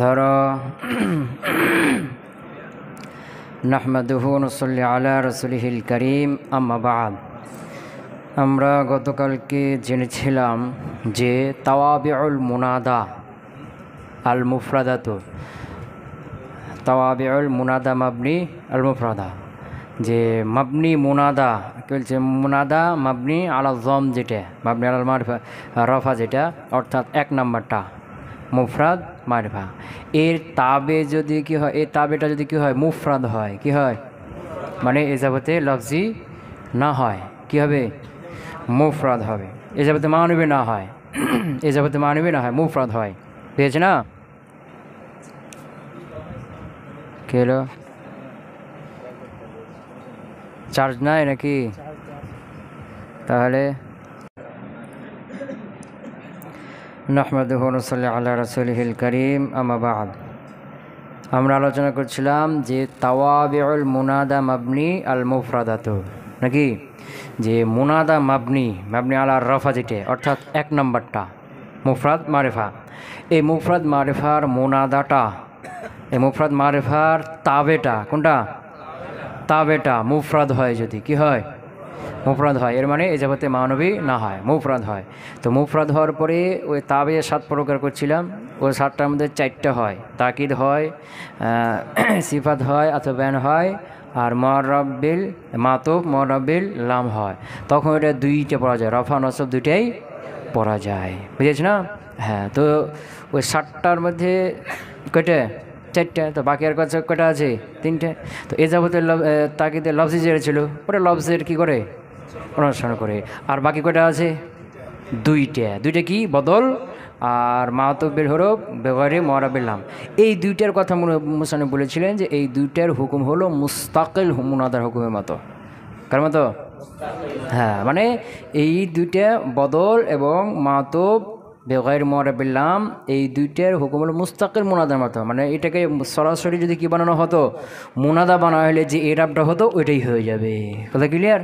ধরো নাহমাদুহু নুসাল্লি আলা রাসূলিহিল কারীম আম্মা বা'দ। আমরা গতকালকে জেনেছিলাম যে তাওয়াবিউল মুনাদা আল মুফরাদাতু, তাওয়াবিউল মুনাদা মাবনি আল মুফরাদা, যে মাবনি মুনাদা কি বলছে, মুনাদা মাবনি আলা যম, যেটা মাবনি আলাল মারিফা রফা, যেটা অর্থাৎ এক নাম্বারটা মুফরাদ মারিফা। এর তাবে যদি কি হয়, এই তাবেটা যদি কি হয় মুফরাদ হয়, কি হয় মানে এজাবতে লফজি না হয়, কি হবে মুফরাদ হবে। এজাবতে মানবী না হয়, এজাবতে মানবী না হয়, মুফরাদ হয়। পেয়েছে না? কে হলো? চার্জ নাই নাকি? তাহলে নাহমাদুহু নুসাল্লি আলা রাসূলিহিল কারীম আম্মা বা'দ। আমরা আলোচনা করছিলাম যে তাওয়াবিউল মুনাদা মাবনি আল মুফরাদাতু, নাকি যে মুনাদা মাবনি আলা রফা, যেটা অর্থাৎ এক নম্বরটা মুফরাদ মারিফা। এই মুফরাদ মারিফার মুনাদাটা, এই মুফরাদ মারিফার তাবেটা, কোনটা তাবেটা মুফরাদ হয়, যদি কি হয় মুফরাদ হয়, এর মানে এজাবতে মানবী না হয়, মুফরাদ হয়। তো মুফরাদ হওয়ার পরে ওই তাবে 7 প্রকার করছিলাম, ওই 7টার মধ্যে 4টা হয়, তাকিদ হয়, সিফাত হয়, আতবান হয়, আর মুআররাবিল মাতুফ মুআররাবিল লাম হয়। তখন এটা 2টা পড়া যায়, রফা নসব 2টাই পড়া যায়, বুঝেছ না? হ্যাঁ, তো ওই 7টার মধ্যে কয়টা? 4টা। তো বাকি আর কয়টা আছে? 3টে। তো এ যাবতের তাকিদের লফজি যেটা ছিল ওটা লফজের কি করে অনুসরণ করে। আর বাকি কয়টা আছে? 2টা কি বদল আর মাতুবের হরফ বেগরে মুআররাবিল লাম। এই 2টার কথা মুসান্নিফ বলেছিলেন যে এই 2টার হুকুম হলো মুস্তাকিল মুনাদার হুকুমের মতো। কার মতো? হ্যাঁ, মানে এই 2টা বদল এবং মাতুব বেগয়ের মুআররাবিল লাম, এই 2টার হুকুম হলো মুস্তাকিল মুনাদার মতো। মানে এটাকে সরাসরি যদি কি বানানো হতো, মুনাদা বানানো হলে যে এরাবটা হতো ওইটাই হয়ে যাবে। কথা ক্লিয়ার?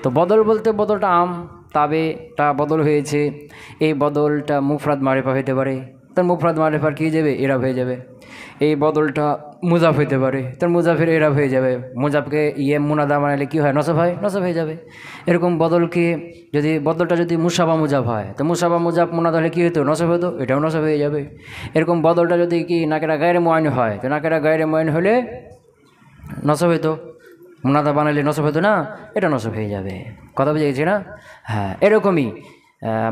তো বদল বলতে বদলটা আম, তাবেটা বদল হয়েছে, এই বদলটা মুফরাদ মারিফা হইতে পারে, তার মুফরাদ মারিফার কী যাবে এরাব হয়ে যাবে। এই বদলটা মুজাফ হইতে পারে, তার মুজাফের এরাব হয়ে যাবে। মুজাফকে মুনাদা বানালে কী হয়? নসব হয়, নসব হয়ে যাবে। এরকম বদলকে যদি বদলটা যদি মুসাবা মুজাফ হয়, তো মুসাবা মুজাফ মুনাদা হলে কী হতো? নসব হতো, এটাও নসব হয়ে যাবে। এরকম বদলটা যদি কি নাকেরা গায়ের মুআইন হয়, তো নাকেরা গায়ের মুআইন হলে নসব হইতো, মুনাদা বানালে নসব হতো না, এটা নসব হয়ে যাবে। কথা বুঝে গেছি না? হ্যাঁ, এরকমই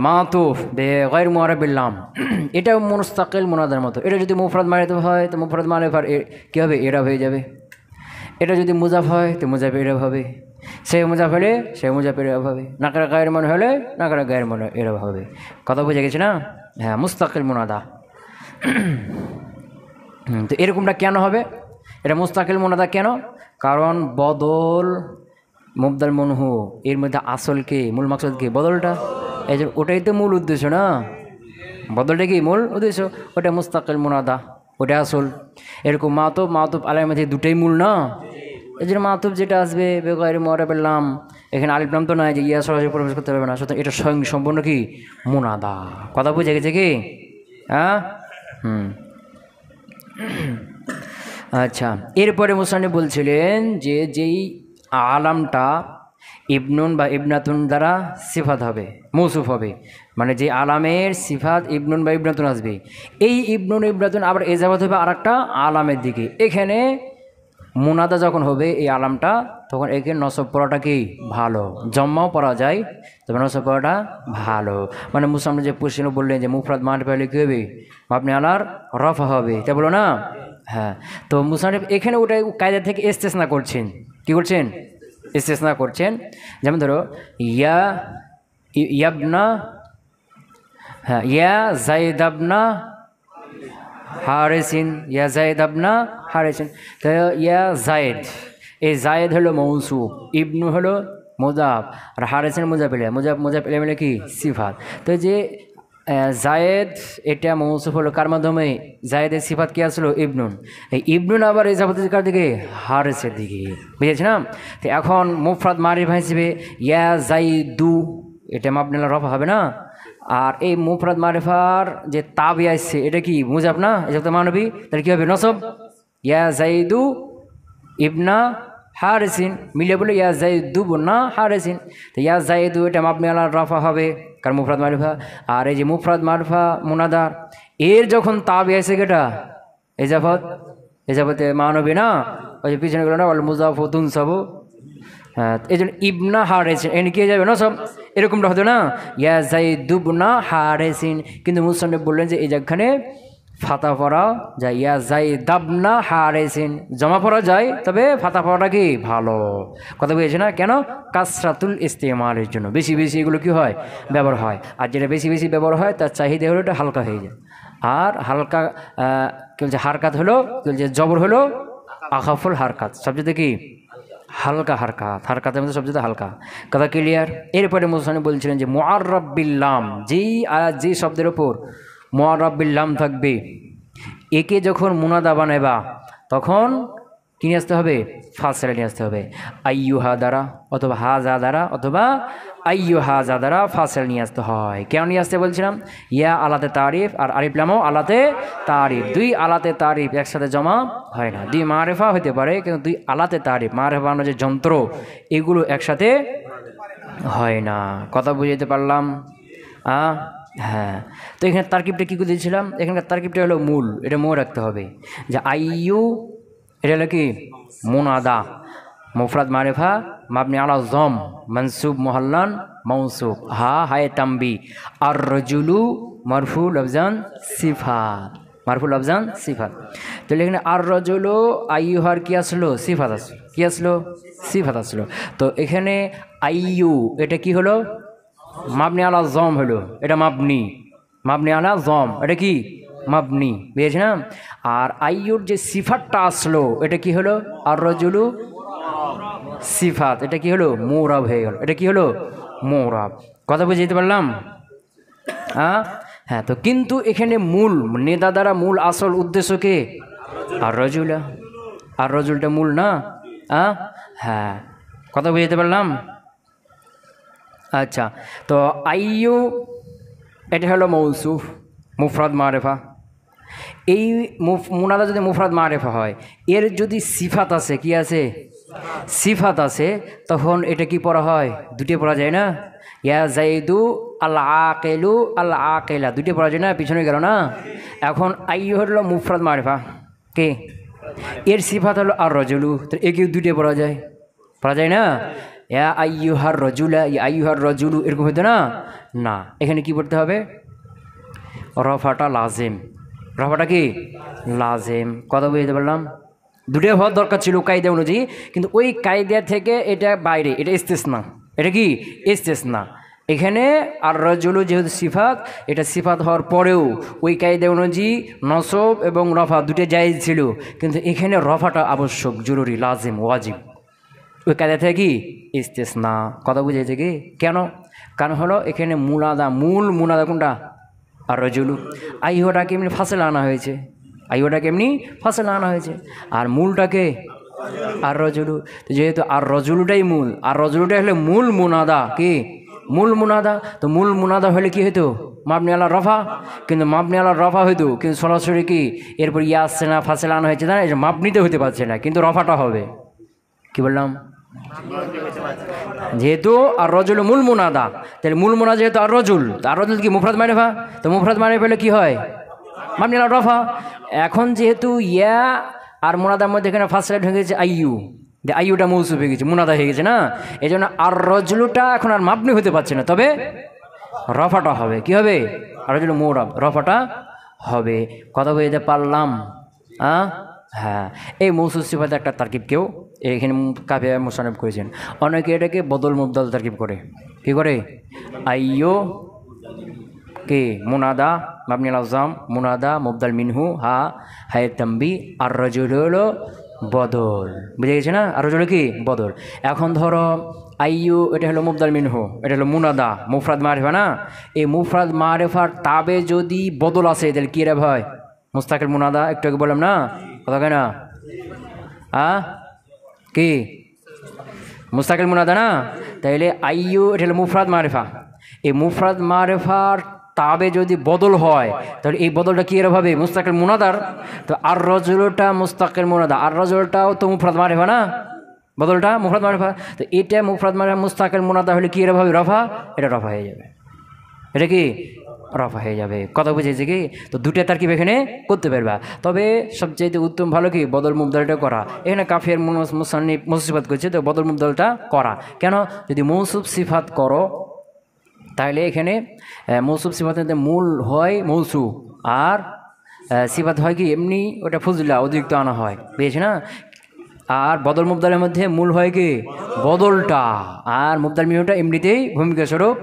মাতুফ বেগয়ের মুআররাবিল লাম, এটাও মুস্তাকিল মুনাদার মতো। এটা যদি মুফরাদ মারিফা হয় তো মুফরাদ মারিফার কী হবে? এরাব হয়ে যাবে। এটা যদি মুজাফ হয় তো মুজাফ এরাব হবে, সে মুজাফ হলে সে মুজাফ এরাব হবে, নাকেরা গায়ের মনে হলে নাকেরা গায়ের মনে এরাব হবে। কথা বুঝে গেছে না? হ্যাঁ, মুস্তাকিল মুনাদা। তো এরকমটা কেন হবে? এটা মুস্তাকিল মুনাদা কেন? কারণ বদল মুবদাল মনহু, এর মধ্যে আসল কে, মূল মাকসুদ কে? বদলটা। এই যে ওটাই তো মূল উদ্দেশ্য না, বদলটা কি মূল উদ্দেশ্য, ওটা মুস্তাকিল মুনাদা, ওটা আসল। এরকম মাতুব আলাইহির মধ্যে 2টাই মূল না, এই জন্য মাতুব যেটা আসবে বেগয়ের মুআররাবিল লাম, এখানে আলিফ লাম তো নয় যে ইয়া সরাসরি প্রবেশ করতে পারবে না, সুতরাং এটা স্বয়ং সম্পূর্ণ কি মুনাদা। কথা বুঝে গেছে কি? হ্যাঁ, আচ্ছা। এরপরে মুসান্নিফ বলছিলেন যে যেই আলামটা ইবনুন বা ইবনাতুন দ্বারা সিফাত হবে, মৌসুফ হবে, মানে যে আলামের সিফাত ইবনুন বা ইবনাতুন আসবে, এই ইবনুন ইবনাতুন আবার এজাবাত হবে আর একটা আলামের দিকে। এখানে মুনাদা যখন হবে এই আলামটা, তখন এখানে নসব পড়াটা কি ভালো, জম্মাও পড়া যায়, তবে নসব পড়াটা ভালো। মানে মুসান্নিফ যে প্রশ্ন বললেন যে মুফরাদ মারিফা হলে কী হবে? মাবনি আলার রফা হবে, তাই বলো না? হ্যাঁ, তো মুসান্নিফ এখানে ওটাই কায়দা থেকে ইস্তেসনা করছেন। কি করছেন? ইস্তেসনা করছেন। যেমন ধরো ইয়াবনা, হ্যাঁ, ইয়া যায়েদ আবনা হারিসিন, ইয়া যায়েদ আবনা হারিসিন। তো ইয়া যায়েদ, এই যায়েদ হলো মৌসুফ, ইবনু হলো মুজাফ, আর হারিসিন মুজাফ ইলাইহি, মুজাফ ইলাইহি মানে কি সিফাত। তো যে জায়েদ এটা মৌসুফ হলো কার মাধ্যমে? জায়েদের সিফাত কি আসলো? ইবনুন। এই ইবনুন আবার ইজাফাত কার দিকে? হারিসের দিকে, বুঝেছিলাম? তো এখন মুফরাদ মারিফা হিসেবে ইয়া জাইদু, এটা মাবনি আলা রফা হবে না, আর এই মুফরাদ মারিফার যে তাবি আসছে এটা কি মুজাফ না, এটা তো মানবী, তাহলে কী হবে নসব, ইয়া জাইদু ইবনা হারিসিন, মিলে বলে ইয়া জাইদু বন্না হারিসিন, তো ইয়া জাইদু এটা মাবনি আলা রাফা হবে কারণ মুফরাদ মারিফা। আর এই যে মুফরাদ মারিফা মুনাদার এর যখন তাবি আসছে কেটা এজাফতে মানবী না, ওই যে পিছনে গেল না বল মুজাফু তুনসাবু, হ্যাঁ এই জন্য ইবনা হারেসিন এনে কে যাবে না সব এরকমটা হতো না, ইয়া জাইদুবনা হারেসিন, কিন্তু মুসান্নিফ বললেন যে এই যেখানে ফাতা পড়া যায়, ইয়া জাইদাবনা হারেসিন জমা পড়া যায়, তবে ফাতা পড়াটা কি ভালো কথা বুঝেছে না, কেন কাসরাতুল ইস্তেমালের জন্য বেশি বেশি এগুলো কি হয় ব্যবহার হয়, আর যেটা বেশি বেশি ব্যবহার হয় তার চাহিদা হলো এটা হালকা হয়ে যায়। আর হালকা কেউ যে হারকাত হলো, কেউ যে জবর হলো আখাফুল হারকাত, সবচেয়ে কি হালকা হারকাত, হারকাতের মধ্যে সবচেয়ে হালকা, কথা ক্লিয়ার। এরপরে মুসানি বলছিলেন যে মুআররাব বিল্লাম, যে শব্দের ওপর মুআররাব বিল্লাম থাকবে একে যখন মুনাদা বানাইবা তখন কি নিয়ে আসতে হবে, ফাসিলা নিয়ে আসতে হবে, আইয়ুহা দ্বারা অথবা হাজা দ্বারা অথবা আইয়ু হাজা দ্বারা ফাসিলা নিয়ে আসতে হয়। কেন নিয়ে আসতে বলছিলাম, ইয়া আলাতে তারিফ আর আলিফ লামও আলাতে তারিফ, দুই আলাতে তারিফ একসাথে জমা হয় না, দুই মারেফা হতে পারে কিন্তু দুই আলাতে তারিফ মারেফা বানানোর যে যন্ত্র এগুলো একসাথে হয় না, কথা বুঝাইতে পারলাম? হ্যাঁ, তো এখানে তারকিবটা কী করে দিয়েছিলাম, এখানকার তারকিবটা হলো মূল, এটা মনে রাখতে হবে যে আইয়ু এটা হলো কি মুনাদা, মুফরাদ মারিফা মাবনি আলা জম মনসুব মুহাল্লান মৌসুফ, হায় তাম্বি, আর রজুলু মারফু লফজান সিফাত, মারফু লফজান সিফাত, তাহলে এখানে আর রজুলু আইয়ুহার কি আসলো সিফাত আসলো, কি আসলো সিফাত আসলো, তো এখানে আইয়ু এটা কি হলো মাবনি আলা জম হলো, এটা মাবনি আলা জম, এটা কি মাবনি, বুঝেছি না। আর আইয়ুর যে সিফাতটা আসলো এটা কি হলো আর রজুলু সিফাত, এটা কি হলো মোরাব হয়ে গেল, এটা কি হলো মোরাব, কথা বুঝে যেতে পারলাম? হ্যাঁ, তো কিন্তু এখানে মূল নেদা দ্বারা মূল আসল উদ্দেশ্যকে আর রজুলা, আর রজুলটা মূল না, হ্যাঁ কথা বুঝে যেতে পারলাম? আচ্ছা, তো আইয়ু এটা হলো মৌসুফ মুফরাদ মারেফা, এই মুনাদা যদি মুফরাদ মারেফা হয় এর যদি সিফাত আছে, কি আছে সিফাত আছে, তখন এটা কি পড়া হয় দুটি পড়া যায় না, ইয়া জাইদু আল আকেলু আল আকেলা দুটি পড়া যায় না, পিছনে গেল না। এখন আইয়ু হলো মুফরাদ মারেফা কে, এর সিফাত হলো আর রজুলু, তো একেও দুটি পড়া যায় না, ইয়া আইয়ুহার রজুলা ইয়া আইয়ুহার রজুলু এরকম হতো না, না এখানে কি পড়তে হবে রফাটা লাজেম, রফাটা কি লাজেম, কথা বুঝতে পারলাম? দুটোই হওয়ার দরকার ছিল কায়দা অনুযায়ী, কিন্তু ওই কায়দা থেকে এটা বাইরে, এটা ইস্তেসনা, এটা কি ইস্তেসনা, এখানে আর রজুলু যেহেতু সিফাত, এটা সিফাত হওয়ার পরেও ওই কায়দা অনুযায়ী নসব এবং রফা দুটো জায়েজ ছিল, কিন্তু এখানে রফাটা আবশ্যক জরুরি লাজিম ওয়াজিব, ওই কায়দা থেকে কি ইস্তেসনা, কথা বুঝেছে কি কেন, কারণ হলো এখানে মূল মুনাদা কোনটা আর রজুলু, আইয়ুটাকে এমনি ফাসিলা আনা হয়েছে, আইয়ুটাকে এমনি ফাসিলা আনা হয়েছে, আর মূলটাকে আর রজুলু, যেহেতু আর রজুলুটাই মূল, আর রজুলুটাই হলে মূল মুনাদা, কি মূল মুনাদা, তো মূল মুনাদা হলে কি হইতো মাবনি আলা রফা, কিন্তু মাবনি আলা রফা হইতো, কিন্তু সরাসরি কি এরপর ইয়া আসছে না ফাসিলা আনা হয়েছে না, এটা মাবনিতে হতে পারছে না, কিন্তু রফাটা হবে, কি বললাম, যেহেতু আর রজুল মূল মুনাদা, তাহলে মূল মুনাদা যেহেতু আর রজুল কি মুফরাদ মারিফা, তো মুফরাদ মারিফা হলে কি হয় মাবনি আলা রফা, এখন যেহেতু ইয়া আর মুনাদার মধ্যে এখানে ফাসিলা ঢুকে গেছে আইয়ু, যে আইয়ুটা মৌসুফ হয়ে গেছে মুনাদা হয়ে গেছে না, এই জন্য আর রজুলুটা এখন আর মাবনি হতে পারছে না, তবে রফাটা হবে, কি হবে আর রজুল মোরাব রফাটা হবে, কথা বলতে পারলাম? হ্যাঁ, এই মৌসুফ সিফাতে একটা তারকিব কেউ এখানে কাফিয়া মুসান্নিফ করেছেন, অনেকে এটাকে বদল মুবদল তারকিব করে, কি করে আইয়ো কে মুনাদা মাবনি আল আজম মুনাদা মুবদাল মিনহু হায় তাম্বি, আর রজুল হলো বদল, বুঝে গেছে না, আর রজুল কি বদল। এখন ধরো আইয়ু এটা হলো মুবদাল মিনহু, এটা হলো মুনাদা মুফরাদ মারিফা না, এই মুফরাদ মারিফার তাবে যদি বদল আসে তাহলে কী রে ভাই মুস্তাকিল মুনাদা, একটু আগে বললাম না, কথা কেন কি মুস্তাকিল মুনাদা না, তাইলে আইয়ু এটা হলো মুফরাদ মারিফা, এই মুফরাদ মারিফার তাবে যদি বদল হয় তাহলে এই বদলটা কি এরকম হবে মুস্তাকিল মুনাদার। তো আর রজুলটা মুস্তাকিল মুনাদা, আর রজুলটাও তো মুফরাদ মারিফা না, বদলটা মুফরাদ মারিফা। তো এটা মুফরাদ মারিফা মুস্তাকিল মুনাদা হলে কি এরকম হবে রফা, এটা রফা হয়ে যাবে, এটা কি রফা হয়ে যাবে। কথা বুঝেছে কি? তো দুটো তারকিব এখানে করতে পারবা। তবে সবচেয়ে উত্তম ভালো কি বদল মুবদালটা করা। এখানে কাফের মুসান্নিফ মৌসুফ সিফাত করছে, তো বদল মুবদালটা করা কেন? যদি মৌসুফ সিফাত করো তাহলে এখানে মৌসুফ সিফাতের মূল হয় মৌসুফ, আর সিফাত হয় কি এমনি ওটা ফজলা অতিরিক্ত আনা হয়, বুঝেছি না? আর বদল মুবদালের মধ্যে মূল হয় কি বদলটা, আর মুবদাল মিনুটা এমনিতেই ভূমিকা স্বরূপ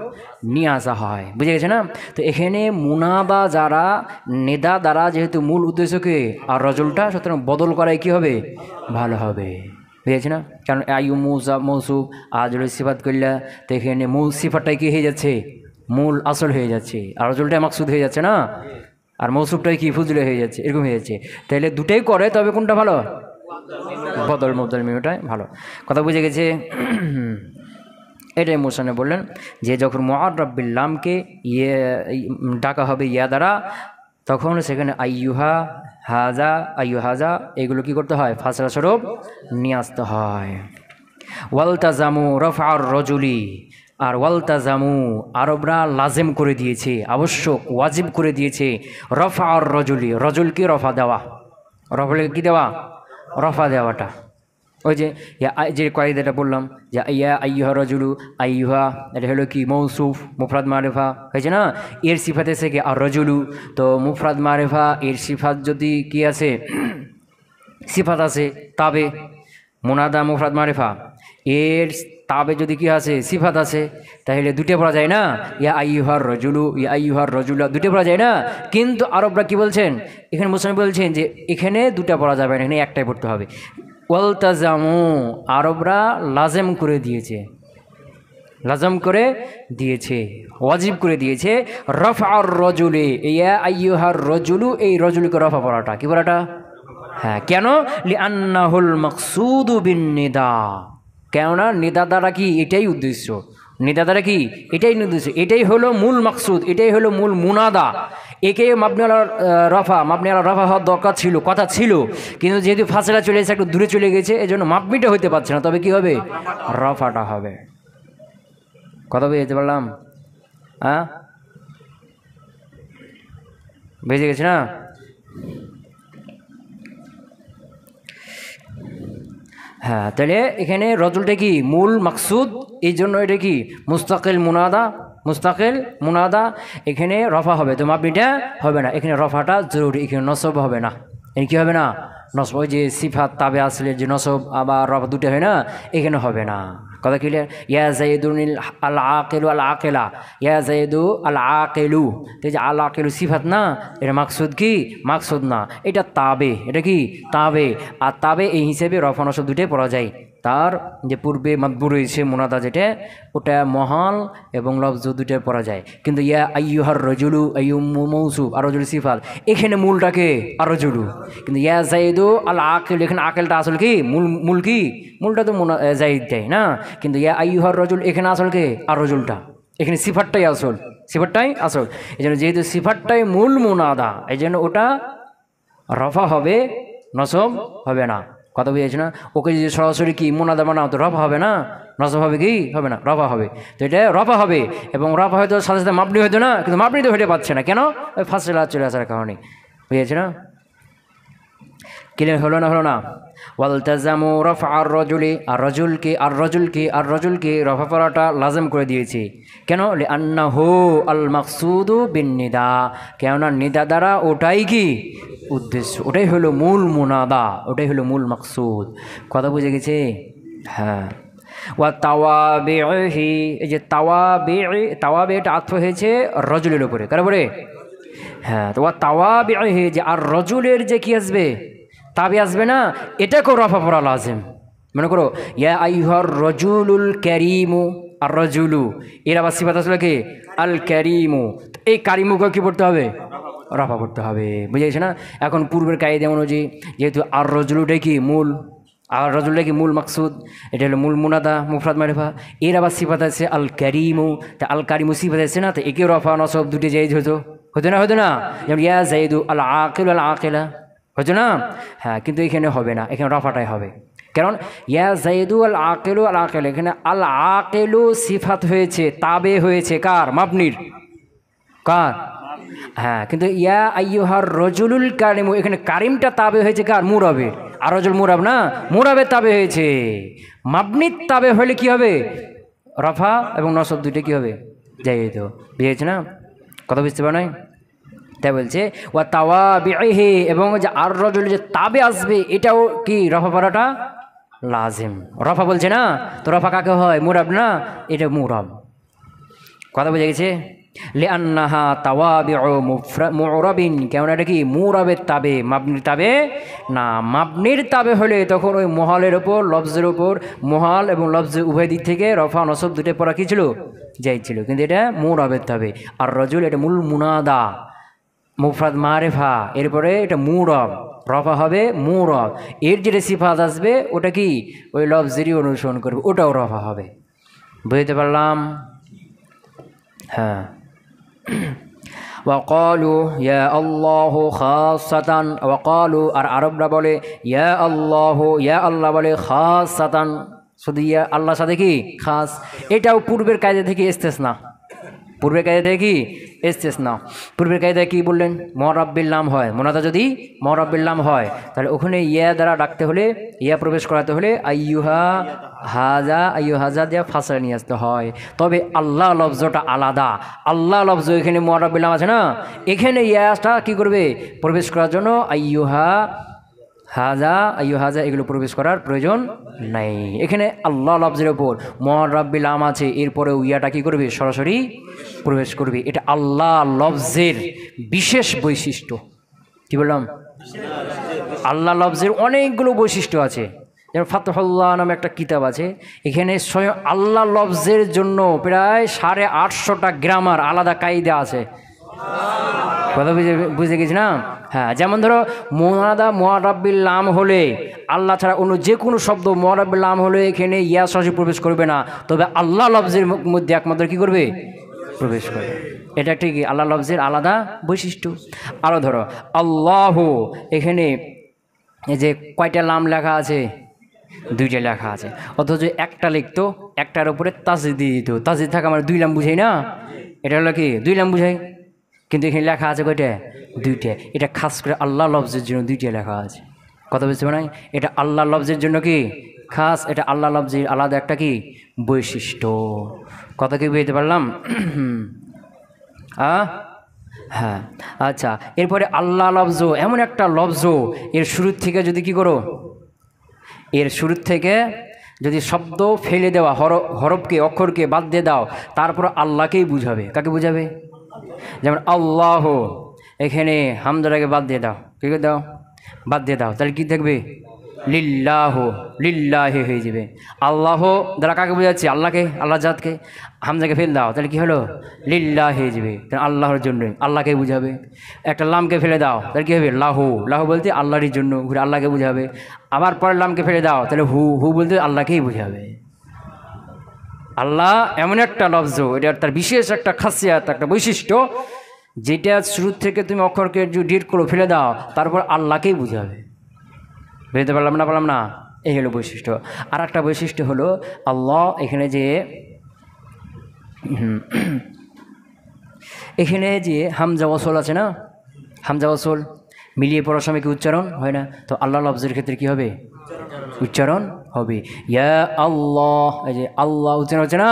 নিয়ে আসা হয়, বুঝে গেছে না? তো এখানে মুনাবা যারা নেদা দ্বারা যেহেতু মূল উদ্দেশ্যকে আর রজলটা, সুতরাং বদল করাই কি হবে ভালো হবে, বুঝেছি না? কারণ আয়ু মৌসা মৌসুফ আর যদি সিফাত করলে তো এখানে মূল সিফাতটাই কি হয়ে যাচ্ছে মূল আসল হয়ে যাচ্ছে, আর রজলটাই মাকসুদ হয়ে যাচ্ছে না, আর মৌসুফটাই কি ফুজলে হয়ে যাচ্ছে, এরকম হয়ে যাচ্ছে। তাহলে দুটাই করে, তবে কোনটা ভালো? বদল মুবদাল মিনুটাই ভালো। কথা বুঝে গেছে? এটাই মোসানে বললেন যে যখন মুআররাব বিল লামকে ইয়ে ডাকা হবে ইয়া দ্বারা, তখন সেখানে আইয়ুহা হাজা আইয়ু হাজা এগুলো কি করতে হয় ফাসলা স্বরূপ নিয়ে আসতে হয়। ওয়ালতাজামু রফআর রজুলি, আর ওয়ালতাজামু আরবরা লাজেম করে দিয়েছে, আবশ্যক ওয়াজিব করে দিয়েছে রফআর রজুলি, রজুলকে রফা দেওয়া, রফাকে কি দেওয়া রফা দেওয়াটা। ওই যে কয়েদাটা বললাম যে ইয়া আইয়ুহা রজুলু, আইয়ুহা এটা হলো কি মৌসুফ মুফরাদ মারেফা হয়েছে না, এর সিফাত এসে কি আর রজুলু, তো মুফরাদ মারেফা এর সিফাত যদি কি আছে সিফাত আছে তাবে মুনাদা মুফরাদ মারেফা, এর তাবে যদি কি আছে সিফাত আছে, তাহলে দুটো পড়া যায় না, ইয়া আইয়ুহার রজুলু ইয়া আইয়ুহার রজুলা দুটো পড়া যায় না। কিন্তু আরবরা কি বলছেন এখানে, মুসলিম বলছেন যে এখানে দুটা পড়া যাবে না, এখানে একটাই পড়তে হবে। ওয়ালতাজামু আরবরা লাজেম করে দিয়েছে, লাজম করে দিয়েছে, ওয়াজিব করে দিয়েছে রফআর রজুলি, ইয়া আইয়ুহার রজুলু, এই রজুলকে রফা পড়াটা কি পড়াটা? হ্যাঁ, কেন? লিআন্নাহুল মাকসুদু বিন নিদা, কেননা নিদা দ্বারা কি এটাই উদ্দেশ্য, নিদা দ্বারা কি এটাই উদ্দেশ্য, এটাই হলো মূল মাকসুদ, এটাই হলো মূল মুনাদা। একে মাবনি আলা রফা, মাবনি আলা রফা হওয়ার দরকার ছিল, কথা ছিল, কিন্তু যেহেতু ফাসলা চলে এসে একটু দূরে চলে গেছে এজন্য মাবনিটা হইতে পারছে না, তবে কি হবে রফাটা হবে। কথা বুঝতে পারলাম? হ্যাঁ, বুঝে গেছে না? হ্যাঁ, তাহলে এখানে রজুলটা কি মূল মাকসুদ, এই জন্য এটা কি মুস্তাকিল মুনাদা, মুস্তাকিল মুনাদা, এখানে রফা হবে, তো মাবনিটা হবে না, এখানে রফাটা জরুরি, এখানে নসব হবে না, এখানে কি হবে না নসব, ওই যে সিফাত তাবে আসলে যে নসব আবার রফা দুটো হয় না, এখানে হবে না। কথা ক্লিয়ার? ইয়া জাইদুল আল আকিলু আল আকিলা, ইয়া জাইদু আল আকিলু, তো যে আল আকিলু সিফাত না, এটা মাকসুদ কি মাকসুদ না, এটা তাবে, এটা কি তাবে, আর তাবে এই হিসেবে রফা নসব দুটোই পড়া যায়। তার যে পূর্বে মাতবু রয়েছে মুনাদা যেটা, ওটা মহাল এবং লফজ দুটোই পড়া যায়। কিন্তু ইয়া আইয়ুহার রজুলু আইয়ু মৌসুফ আর রজুল সিফাত, এখানে মূলটাকে আর রজুলু, কিন্তু ইয়া জাইদু আল আকিল, এখানে আকেলটা আসল কি মূল কি মূলটা তো জাইদ দেয় না, কিন্তু ইয়া আইয়ুহার রজুল এখানে আসল কে আর রজুলটা, এখানে সিফাতটাই আসল, সিফাতটাই আসল, এই জন্য যেহেতু সিফাতটাই মূল মুনাদা এই জন্য ওটা রফা হবে, নসব হবে না। কথা বুঝেছে না? ওকে যদি সরাসরি কি মুনাদা বানাও তো রফা হবে না, নসব হবে কি হবে না, রফা হবে। তো এটা রফা হবে, এবং রফা হয়তো সাথে সাথে মাপনি হইতো না, কিন্তু মাপনি তো হতে পারছে না, কেন? ওই ফাসলা চলে আসার কারণে, বুঝেছে না? ক্লিয়ার হলো না? হলো না? ওয়ালতাজামু রফআর রজুলি, আর রজুলকে আর রজুলকে আর রজুলকে রফা পড়াটা লাজম করে দিয়েছে, কেন? লিআন্নাহু আল মাকসুদু বিন নিদা, কেননা নিদা দ্বারা ওটাই কি উদ্দেশ্য, ওটাই হলো মূল মুনাদা, ওটাই হলো মূল মাকসুদ। কথা বুঝে গেছে? হ্যাঁ। ওয়া তাওয়াবিহি, এই যে তাওয়াবি এটা আত্ম হয়েছে রজুলের উপরে, কার উপরে? হ্যাঁ, তো ওয়া তাওয়াবিহি, যে আর রজুলের যে কি আসবে তাবে আসবে না, এটাকেও রফা পড়া লাজিম। মনে করো ইয়া আইয়ুহার রজুলুল কারীমু, আর রজুলু এর আবার সিফাত আসলে কি আল কারীমু, এই কারিমুকে কি পড়তে হবে রফা করতে হবে, বুঝে গেছে না? এখন পূর্বের কায়দা অনুযায়ী যেহেতু আর রজুলুটাই কি মূল, আর রজুল্লাহ কি মূল মাকসুদ, এটা হলো মূল মুনাদা মুফরাদ মারিফা। এর আবার সিফাত আছে আল কারিমু, তা আল কারিমু সিফাত আছে না, তো একে রফা নসব দুটি জায়েজ হতো, হতো না? যেমন ইয়া জাইদু আল আকিল আল আকিলা, হতো না? হ্যাঁ, কিন্তু এখানে হবে না, এখানে রফাটাই হবে। কারণ ইয়া জাইদু আল আকিলু আল আকিল, এখানে আল আকিলু সিফাত হয়েছে, তাবে হয়েছে কার? মাবনির। কার? হ্যাঁ, কিন্তু ইয়া আইয়ুহার রজুলুল কারিমু, এখানে কারিমটা তাবে হয়েছে কার? মুরাবের। আর রজুল মুরাব না, মুরাবের তাবে হয়েছে। মাবনির তাবে হলে কি হবে? রফা এবং নসব দুইটা কি হবে? যাই তো বুঝেছে না? কথা বুঝতে পারো নাই? তাই বলছে ওয়া তাওয়াবিহি, এবং যে আর রজুল যে তাবে আসবে এটাও কি রফা পড়াটা লাজিম। রফা বলছে না, তো রফা কাকে হয়? মুরাব না, এটা মুরাব। কথা বুঝে গেছে? লিআন্নাহা তাওয়াবিউ মুরাবিন, কেমন এটা কি মুরাবের তাবে, মাবনির তাবে না। মাবনির তাবে হলে তখন ওই মোহালের ওপর লফজের ওপর, মোহাল এবং লফজ উভয় দিক থেকে রফা নসব দুটো পড়া কি ছিল? যাই ছিল। কিন্তু এটা মুরাবের তাবে। আর রজুল এটা মূল মুনাদা মুফরাদ মারিফা, এরপরে এটা মুরব, রফা হবে মুরব। এর যে সিফাত আসবে ওটা কি ওই লফজেরই অনুসরণ করবে, ওটাও রফা হবে। বুঝতে পারলাম? হ্যাঁ। ওয়াকালু ইয়া আল্লাহু খাসাতান, ওয়াকালু আর আরবরা বলে ইয়া আল্লাহু, ইয়া আল্লাহ বলে খাসাতান, শুধু ইয়া আল্লাহর সাথে কি খাস। এটাও পূর্বের কায়দা থেকে ইস্তেসনা, পূর্বের কায়দা থেকে কি ইস্তেসনা। পূর্বের কায়দায় কি বললেন? মুরাব্বিল নাম হয়, মুনাদা যদি মুরাব্বিল নাম হয় তাহলে ওখানে ইয়া দ্বারা ডাকতে হলে, ইয়া প্রবেশ করাতে হলে আইয়ুহা হাজা, আইয়ুহা হাজা দিয়ে ফাসলা নিয়ে আসতে হয়। তবে আল্লাহ লফজটা আলাদা। আল্লাহ লফজ এখানে মুরাব্বিল নাম আছে না, এখানে ইয়াটা কি করবে? প্রবেশ করার জন্য আইয়ুহা হাজা, আইয়ুহা হাজা এগুলো প্রবেশ করার প্রয়োজন নাই। এখানে আল্লাহ লফজের ওপর মুরাব্বিল নাম আছে, এরপরে ইয়াটা কি করবে? সরাসরি প্রবেশ করবে। এটা আল্লাহ লফজের বিশেষ বৈশিষ্ট্য। কি বললাম? আল্লাহ লফজের অনেকগুলো বৈশিষ্ট্য আছে। যেমন ফাতহুল্লাহ নামে একটা কিতাব আছে, এখানে স্বয়ং আল্লাহ লফজের জন্য প্রায় 850টা গ্রামার আলাদা কায়দা আছে। কথা বুঝে গেছি না? হ্যাঁ, যেমন ধরো মুনাদা মুরাব্বিল নাম হলে আল্লাহ ছাড়া অন্য যে কোনো শব্দ মুরাব্বিল নাম হলে এখানে ইয়া সরাসরি প্রবেশ করবে না, তবে আল্লাহ লফজের মধ্যে একমাত্র কি করবে? প্রবেশ করবে। এটা ঠিক আল্লাহ লফজের আলাদা বৈশিষ্ট্য। আরও ধরো আল্লাহ, এখানে এই যে কয়টা নাম লেখা আছে? 2টা লেখা আছে, অথচ একটা লিখতো, একটার উপরে তাসদিদ দিয়ে দিত। তাসদিদ থাকা মানে 2 নাম বুঝাই না, এটা হলো কি 2 নাম বুঝাই, কিন্তু এখানে লেখা আছে কয়টা? 2টা। এটা খাস করে আল্লাহ লফজের জন্য 2টা লেখা আছে। কথা বুঝতে পারেন? এটা আল্লাহ লফজের জন্য কি খাস, এটা আল্লাহ লফজের আলাদা একটা কি বৈশিষ্ট্য। কথা কি বুঝতে পারলাম? হ্যাঁ, আচ্ছা। এরপরে আল্লাহ লফজ এমন একটা লফজ, এর শুরুর থেকে যদি কি করো, এর শুরুর থেকে যদি শব্দ ফেলে দেওয়া, হরফকে অক্ষরকে বাদ দিয়ে দাও, তারপর আল্লাহকেই বুঝাবে। কাকে বুঝাবে? যেমন আল্লাহ, এখানে হামজাটাকে বাদ দিয়ে দাও, কী করে দাও? বাদ দিয়ে দাও, তাহলে কী থাকবে? লিল্লাহ, লিল্লাহে হয়ে যাবে। আল্লাহ দ্বারা কাকে বোঝাচ্ছে? আল্লাহকে, আল্লাহ জাতকে। হামজাকে ফেল দাও, তাহলে কী হলো? লিল্লাহ হয়ে যাবে, তাহলে আল্লাহর জন্যই, আল্লাহকে বুঝাবে। একটা লামকে ফেলে দাও, তাহলে কী হবে? লাহু, লাহু বলতে আল্লাহরই জন্য, ঘুরে আল্লাহকে বুঝাবে। আবার পরের লামকে ফেলে দাও, তাহলে হু, হু বলতে আল্লাহকেই বুঝাবে। আল্লাহ এমন একটা লফজ, এটা তার বিশেষ একটা খাসিয়াত, একটা বৈশিষ্ট্য, যেটা শুরু থেকে তুমি অক্ষরকে ডিট করে ফেলে দাও, তারপর আল্লাহকেই বুঝাবে। বুঝতে পারলাম না? পারলাম না? এই হলো বৈশিষ্ট্য। আর একটা বৈশিষ্ট্য হলো আল্লাহ, এখানে যে হামজা ওয়াসল আছে না, হামজা ওয়াসল মিলিয়ে পড়ার সময় কি উচ্চারণ হয় না? তো আল্লাহ লফজের ক্ষেত্রে কি হবে? উচ্চারণ হবে। ইয়া আল্লাহ, এই যে আল্লাহ উচ্চারণ হচ্ছে না?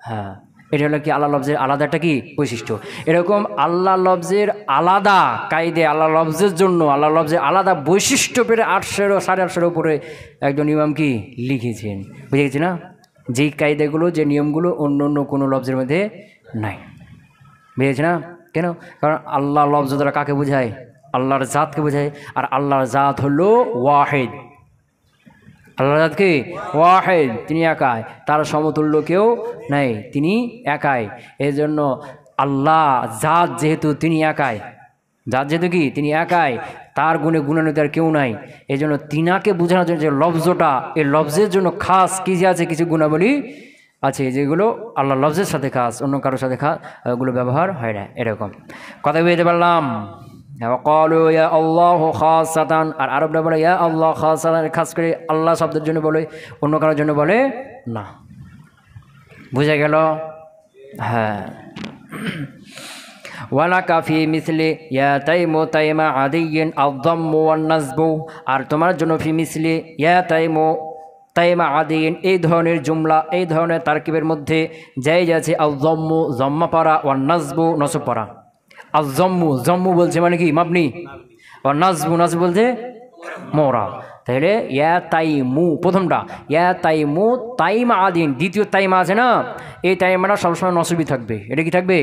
হ্যাঁ, এটা হলো কি আল্লাহ লফজের আলাদা একটা কি বৈশিষ্ট্য। এরকম আল্লাহ লফজের আলাদা কায়দে, আল্লাহ লফজের জন্য আল্লাহ লফজের আলাদা বৈশিষ্ট্য পেরে 800-850 উপরে একজন ইমাম কি লিখেছেন। বুঝে গেছি না? যেই কায়দাগুলো, যে নিয়মগুলো অন্য অন্য কোনো লফজের মধ্যে নাই। বুঝেছি না? কেন? কারণ আল্লাহ লফজ দ্বারা কাকে বোঝায়? আল্লাহর জাতকে বোঝায়। আর আল্লাহর জাত হলো ওয়াহিদ। আল্লাহর জাত কি? ওয়াহিদ, তিনি একাই, তার সমতুল্য কেউ নাই, তিনি একাই। এই জন্য আল্লাহ জাত যেহেতু তিনি একাই, যার যেহেতু কি তিনি একাই, তার গুণে গুণান্বিত আর কেউ নাই, এই জন্য তিনাকে বোঝানোর জন্য যে লফজটা, এই লফজের জন্য খাস কি যে আছে কিছু গুণাবলী আছে যেগুলো আল্লাহ লফজের সাথে খাস, অন্য কারোর সাথে ওগুলো ব্যবহার হয় না। এরকম কথা বুঝতে পারলাম। وقالوا يا الله خاصة, আর আরবরা বলে ইয়া আল্লাহ খাসাতান, খাস করে আল্লাহ শব্দের জন্য বলে, অন্য কারোর জন্য বলে না। বুঝে গেল? হ্যাঁ। ওয়ালাকা ফি মিসলি ইয়া তাইমু তাইমা আদিয়িন আয-যাম্মু ওয়ান-নাসবু, আর তোমার জন্য ফি মিসলি ইয়া তাইমু তাইমা আদিয়িন এই ধরনের জুমলা, এই ধরনের তারকিবের মধ্যে জায়েজ আছে আয-যাম্মু জম্মা পড়া, ওয়ান-নাসবু নসব পড়া। আয-যাম্মু জম্মু বলছে মানে কি মাবনি, আর নাসবু নাসবু বলছে মোরা। তাহলে ইয়া তাইমু প্রথমটা, ইয়া তাইমু তাইমা আদিন, দ্বিতীয় তাইমা আছে না, এই তাইমাটা সবসময় নসবই থাকবে। এটা কি থাকবে?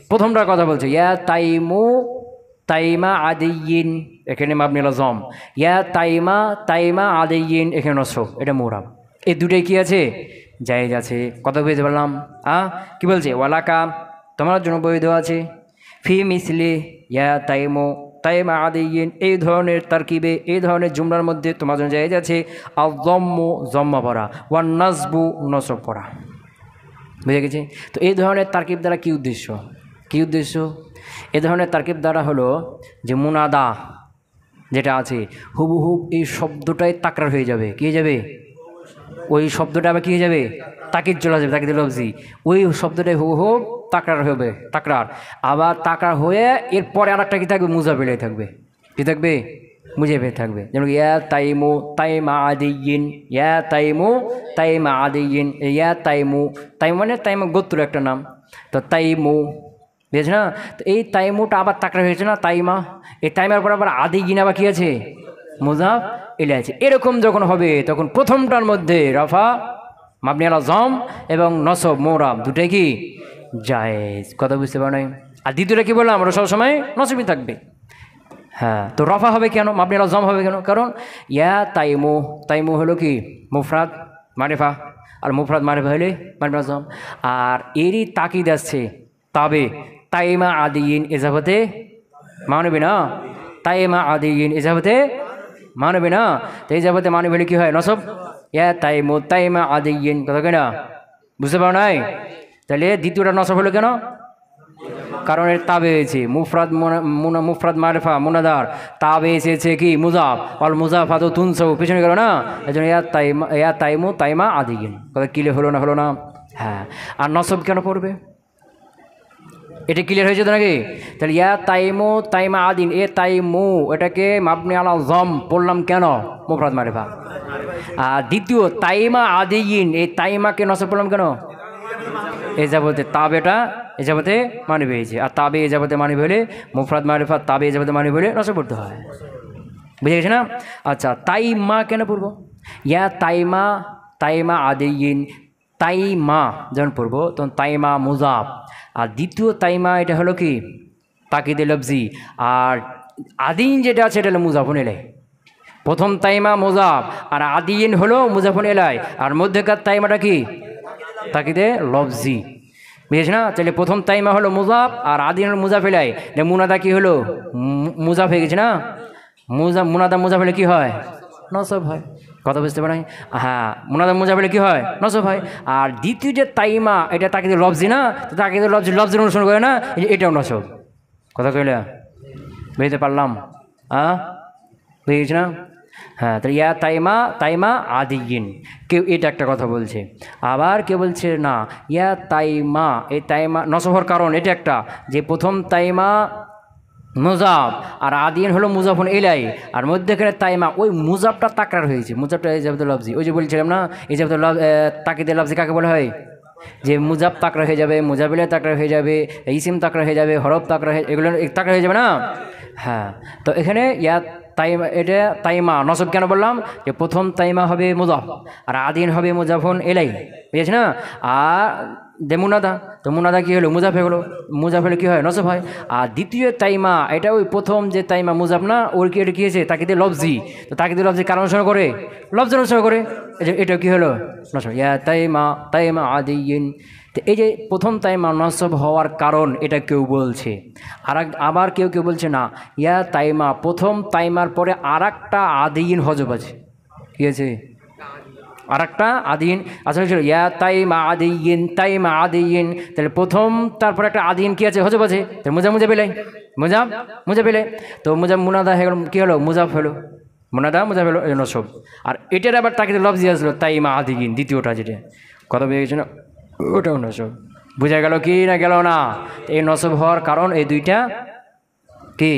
প্রথমটার কথা বলছে ইয়া তাইমু তাইমা আদিয়িন, এখানে মাবনি আলা জম। ইয়া তাইমা তাইমা আদিয়িন, এখানে নসব, এটা মোরা। এই দুটাই কি আছে? জায়েজ আছে। কথা বুঝতে পারলাম? কি বলছে? ওয়ালাকা তোমার জন্য বৈধ আছে, ফি মিসলি ইয়া তাইমু তাইমা আদিয়িন এই ধরনের তারকিবে, এই ধরনের জুমলার মধ্যে তোমার জন্য জায়েজ আছে আয-যাম্মু জম্মা পড়া, ওয়ান-নাসবু নসব পড়া। বুঝে গেছে? তো এই ধরনের তারকিব দ্বারা কি উদ্দেশ্য? কি উদ্দেশ্য? এই ধরনের তারকিব দ্বারা হলো যে মুনাদা যেটা আছে হুবহুব এই শব্দটাই তাকরার হয়ে যাবে। কি হয়ে যাবে? ওই শব্দটা আবার কী হয়ে যাবে? তাকিদ চলে যাবে, তাকিদ লফজি। ওই শব্দটাই হুবহুব তাকরার হবে, তাকরার। আবার তাকরার হয়ে এরপরে আর একটা কী থাকবে? মুজাফিলাই থাকবে। কী থাকবে? মুজাফিল থাকবে। যেমন ইয়া তাইমু তাইমা আদিয়িন, ইয়া তাইমু তাইমা আদিয়িন, ইয়া তাইমু, তাইম মানে তাইমা গোত্র একটা নাম, তো তাইমু, বুঝেছ না? তো এই তাইমুটা আবার তাকরার হয়েছে না, তাইমা, এই তাইমার পর আবার আদিয়িন আবার কী আছে? মুজাফ ইলাই আছে। এরকম যখন হবে তখন প্রথমটার মধ্যে রফা মাবনি আলা জম এবং নসব মোরাব দুটাই কি জায়েজ। কথা বুঝতে পারো নাই? আর দ্বিতীয়টা কি বললাম? আমরা সবসময় নসবই থাকবে। হ্যাঁ, তো রফা হবে কেন? মাবনি আলা জম হবে কেন? কারণ ইয়া তাইমু, তাইমু হলো কি মুফরাদ মারিফা, আর মুফরাদ মারিফা হলে মাবনি আলা জম। আর এরই তাকিদ আসছে তবে তাইমা আদিয়িন এজাবতে মানবে না, তাইমা আদিয়িন এজাবতে মানবে না। তো এই যাবতে মানবে হলে কী হয়? নসব। ইয়া তাইমু তাইমা আদিয়িন, কথা কেনা বুঝতে পারো নাই? তাহলে দ্বিতীয়টা নসব হলো কেন? কারণ এর তাবে হয়েছে মুফরাদ, মুফরাদ মারিফা মুনাদার, তাবে এসেছে কি মুজাফ, অল মুজাফাতু তুনসাবু, পেছনে গেল না, এই জন্য ইয়া তাইমু তাইমা আদিয়িন। কথা ক্লিয়ার হলো না? হলো না? হ্যাঁ। আর নসব কেন পড়বে? এটা ক্লিয়ার হয়েছে তো নাকি? তাহলে ইয়া তাইমু তাইমা আদিন, এ তাইমু এটাকে মাবনি আলা জম পড়লাম কেন? মুফরাদ মারিফা। আর দ্বিতীয় তাইমা আদিয়িন, এই তাইমাকে নসব পড়লাম কেন? এ যাবতে তাবেটা এ যাবতে মানিবে হয়েছে, আর তাবে এ যাবতে মানিবে হলে মুফরাদ মারিফা, তাবে এ যাবতে মানিবে হলে নসব পড়তে হয়। বুঝে গেছে না? আচ্ছা, তাইমা কেন পড়বো? ইয়া তাইমা তাইমা আদিয়িন, তাইমা যখন পড়বো তখন তাইমা মুজাফ, আর দ্বিতীয় তাইমা এটা হলো কি তাকিদে লফজি, আর আদিন যেটা আছে এটা হলো মুজাফুন এলাই। প্রথম তাইমা মুজাফ আর আদিন হলো মুজাফুন এলাই, আর মধ্যেকার তাইমাটা কি তাকিদে লফজি। বুঝেছ না? তাহলে প্রথম তাইমা হলো মুজাফ আর আদিন হলো মুজাফ এলাই, মুনাদা কি হলো? মুজাফ হয়ে গেছে না? মুনাদা মুজাফ হলে কী হয়? নসব হয়। কথা বুঝতে পারেন? হ্যাঁ, মুনাদা মুজাফ হলে কী হয়? নসব হয়। আর দ্বিতীয় যে তাইমা এটা তাকিদে লফজি না, তো তাকিদে লফজির অনুসরণ করে না, এটাও নসব। কথা কইলে বুঝতে পারলাম? বুঝেছ না? হ্যাঁ, তাহলে ইয়া তাইমা তাইমা আদিয়িন, কেউ এটা একটা কথা বলছে। আবার কেউ বলছে না, ইয়া তাইমা, এই তাইমা নসব হওয়ার কারণ এটা একটা, যে প্রথম তাইমা মুজাফ আর আদিন হলো মুজাফুন ইলাই, আর মধ্যেখানে তাইমা ওই মুজাফটা তাকরার হয়েছে, মুজাফটা এই যাবতে লফজি। ওই যে বলছিলাম না, এই যাবতে তাকিদে লফজি কাকে বলা হয়? যে মুজাফ তাকরা হয়ে যাবে, মুজাফিলে তাকরা হয়ে যাবে, ইসিম তাকরা হয়ে যাবে, হরফ তাকরা হয়ে, এগুলো তাকরা হয়ে যাবে না? হ্যাঁ, তো এখানে ইয়া তাইমা, এটা তাইমা নসব কেন বললাম? যে প্রথম তাইমা হবে মুজাফ আর আদিন হবে মুজাফুন ইলাই, বুঝেছ না? আর দে মুনাদা, তো মুনাদা কী হলো মুজাফ হয়ে গেলো, মুজাফ হলে কী হয় নসব হয়। আর দ্বিতীয় তাইমা এটা ওই প্রথম যে তাইমা মুজাফ না ওর কি এটা কী হয়েছে তাকিদে লফজি, তো তাকিদে লফজি কারণ অনুসরণ করে লফজ অনুসরণ করে, এই যে এটা কী হলো নসব ইয়া তাইমা তাইমা আদিয়িন। তো এই যে প্রথম তাইমা নসব হওয়ার কারণ এটা কেউ বলছে, আবার কেউ কেউ বলছে না ইয়া তাইমা প্রথম তাইমার পরে আর একটা আদিয়িন হজব আছে, কী আছে আর একটা আদিন আসলে ছিল ইয়া তাইমা আদিয়িন তাইমা আদিয়িন, তাহলে প্রথম তারপরে একটা আদিন কী আছে হজব আছে, তাহলে মুজা পেলে মুজা পেলে, তো মুনাদা হয়ে গেল কী হলো মুজাফ হলো, মুনাদা মুজাফ হলো এই নসব। আর এটার আবার তাকে লফজি আসলো তাইমা আদিয়িন দ্বিতীয়টা যেটা কথা বুঝে গেছে না, ওটাও নসব। বোঝা গেল কি না গেল না, এই নসব হওয়ার কারণ এই দুইটা কি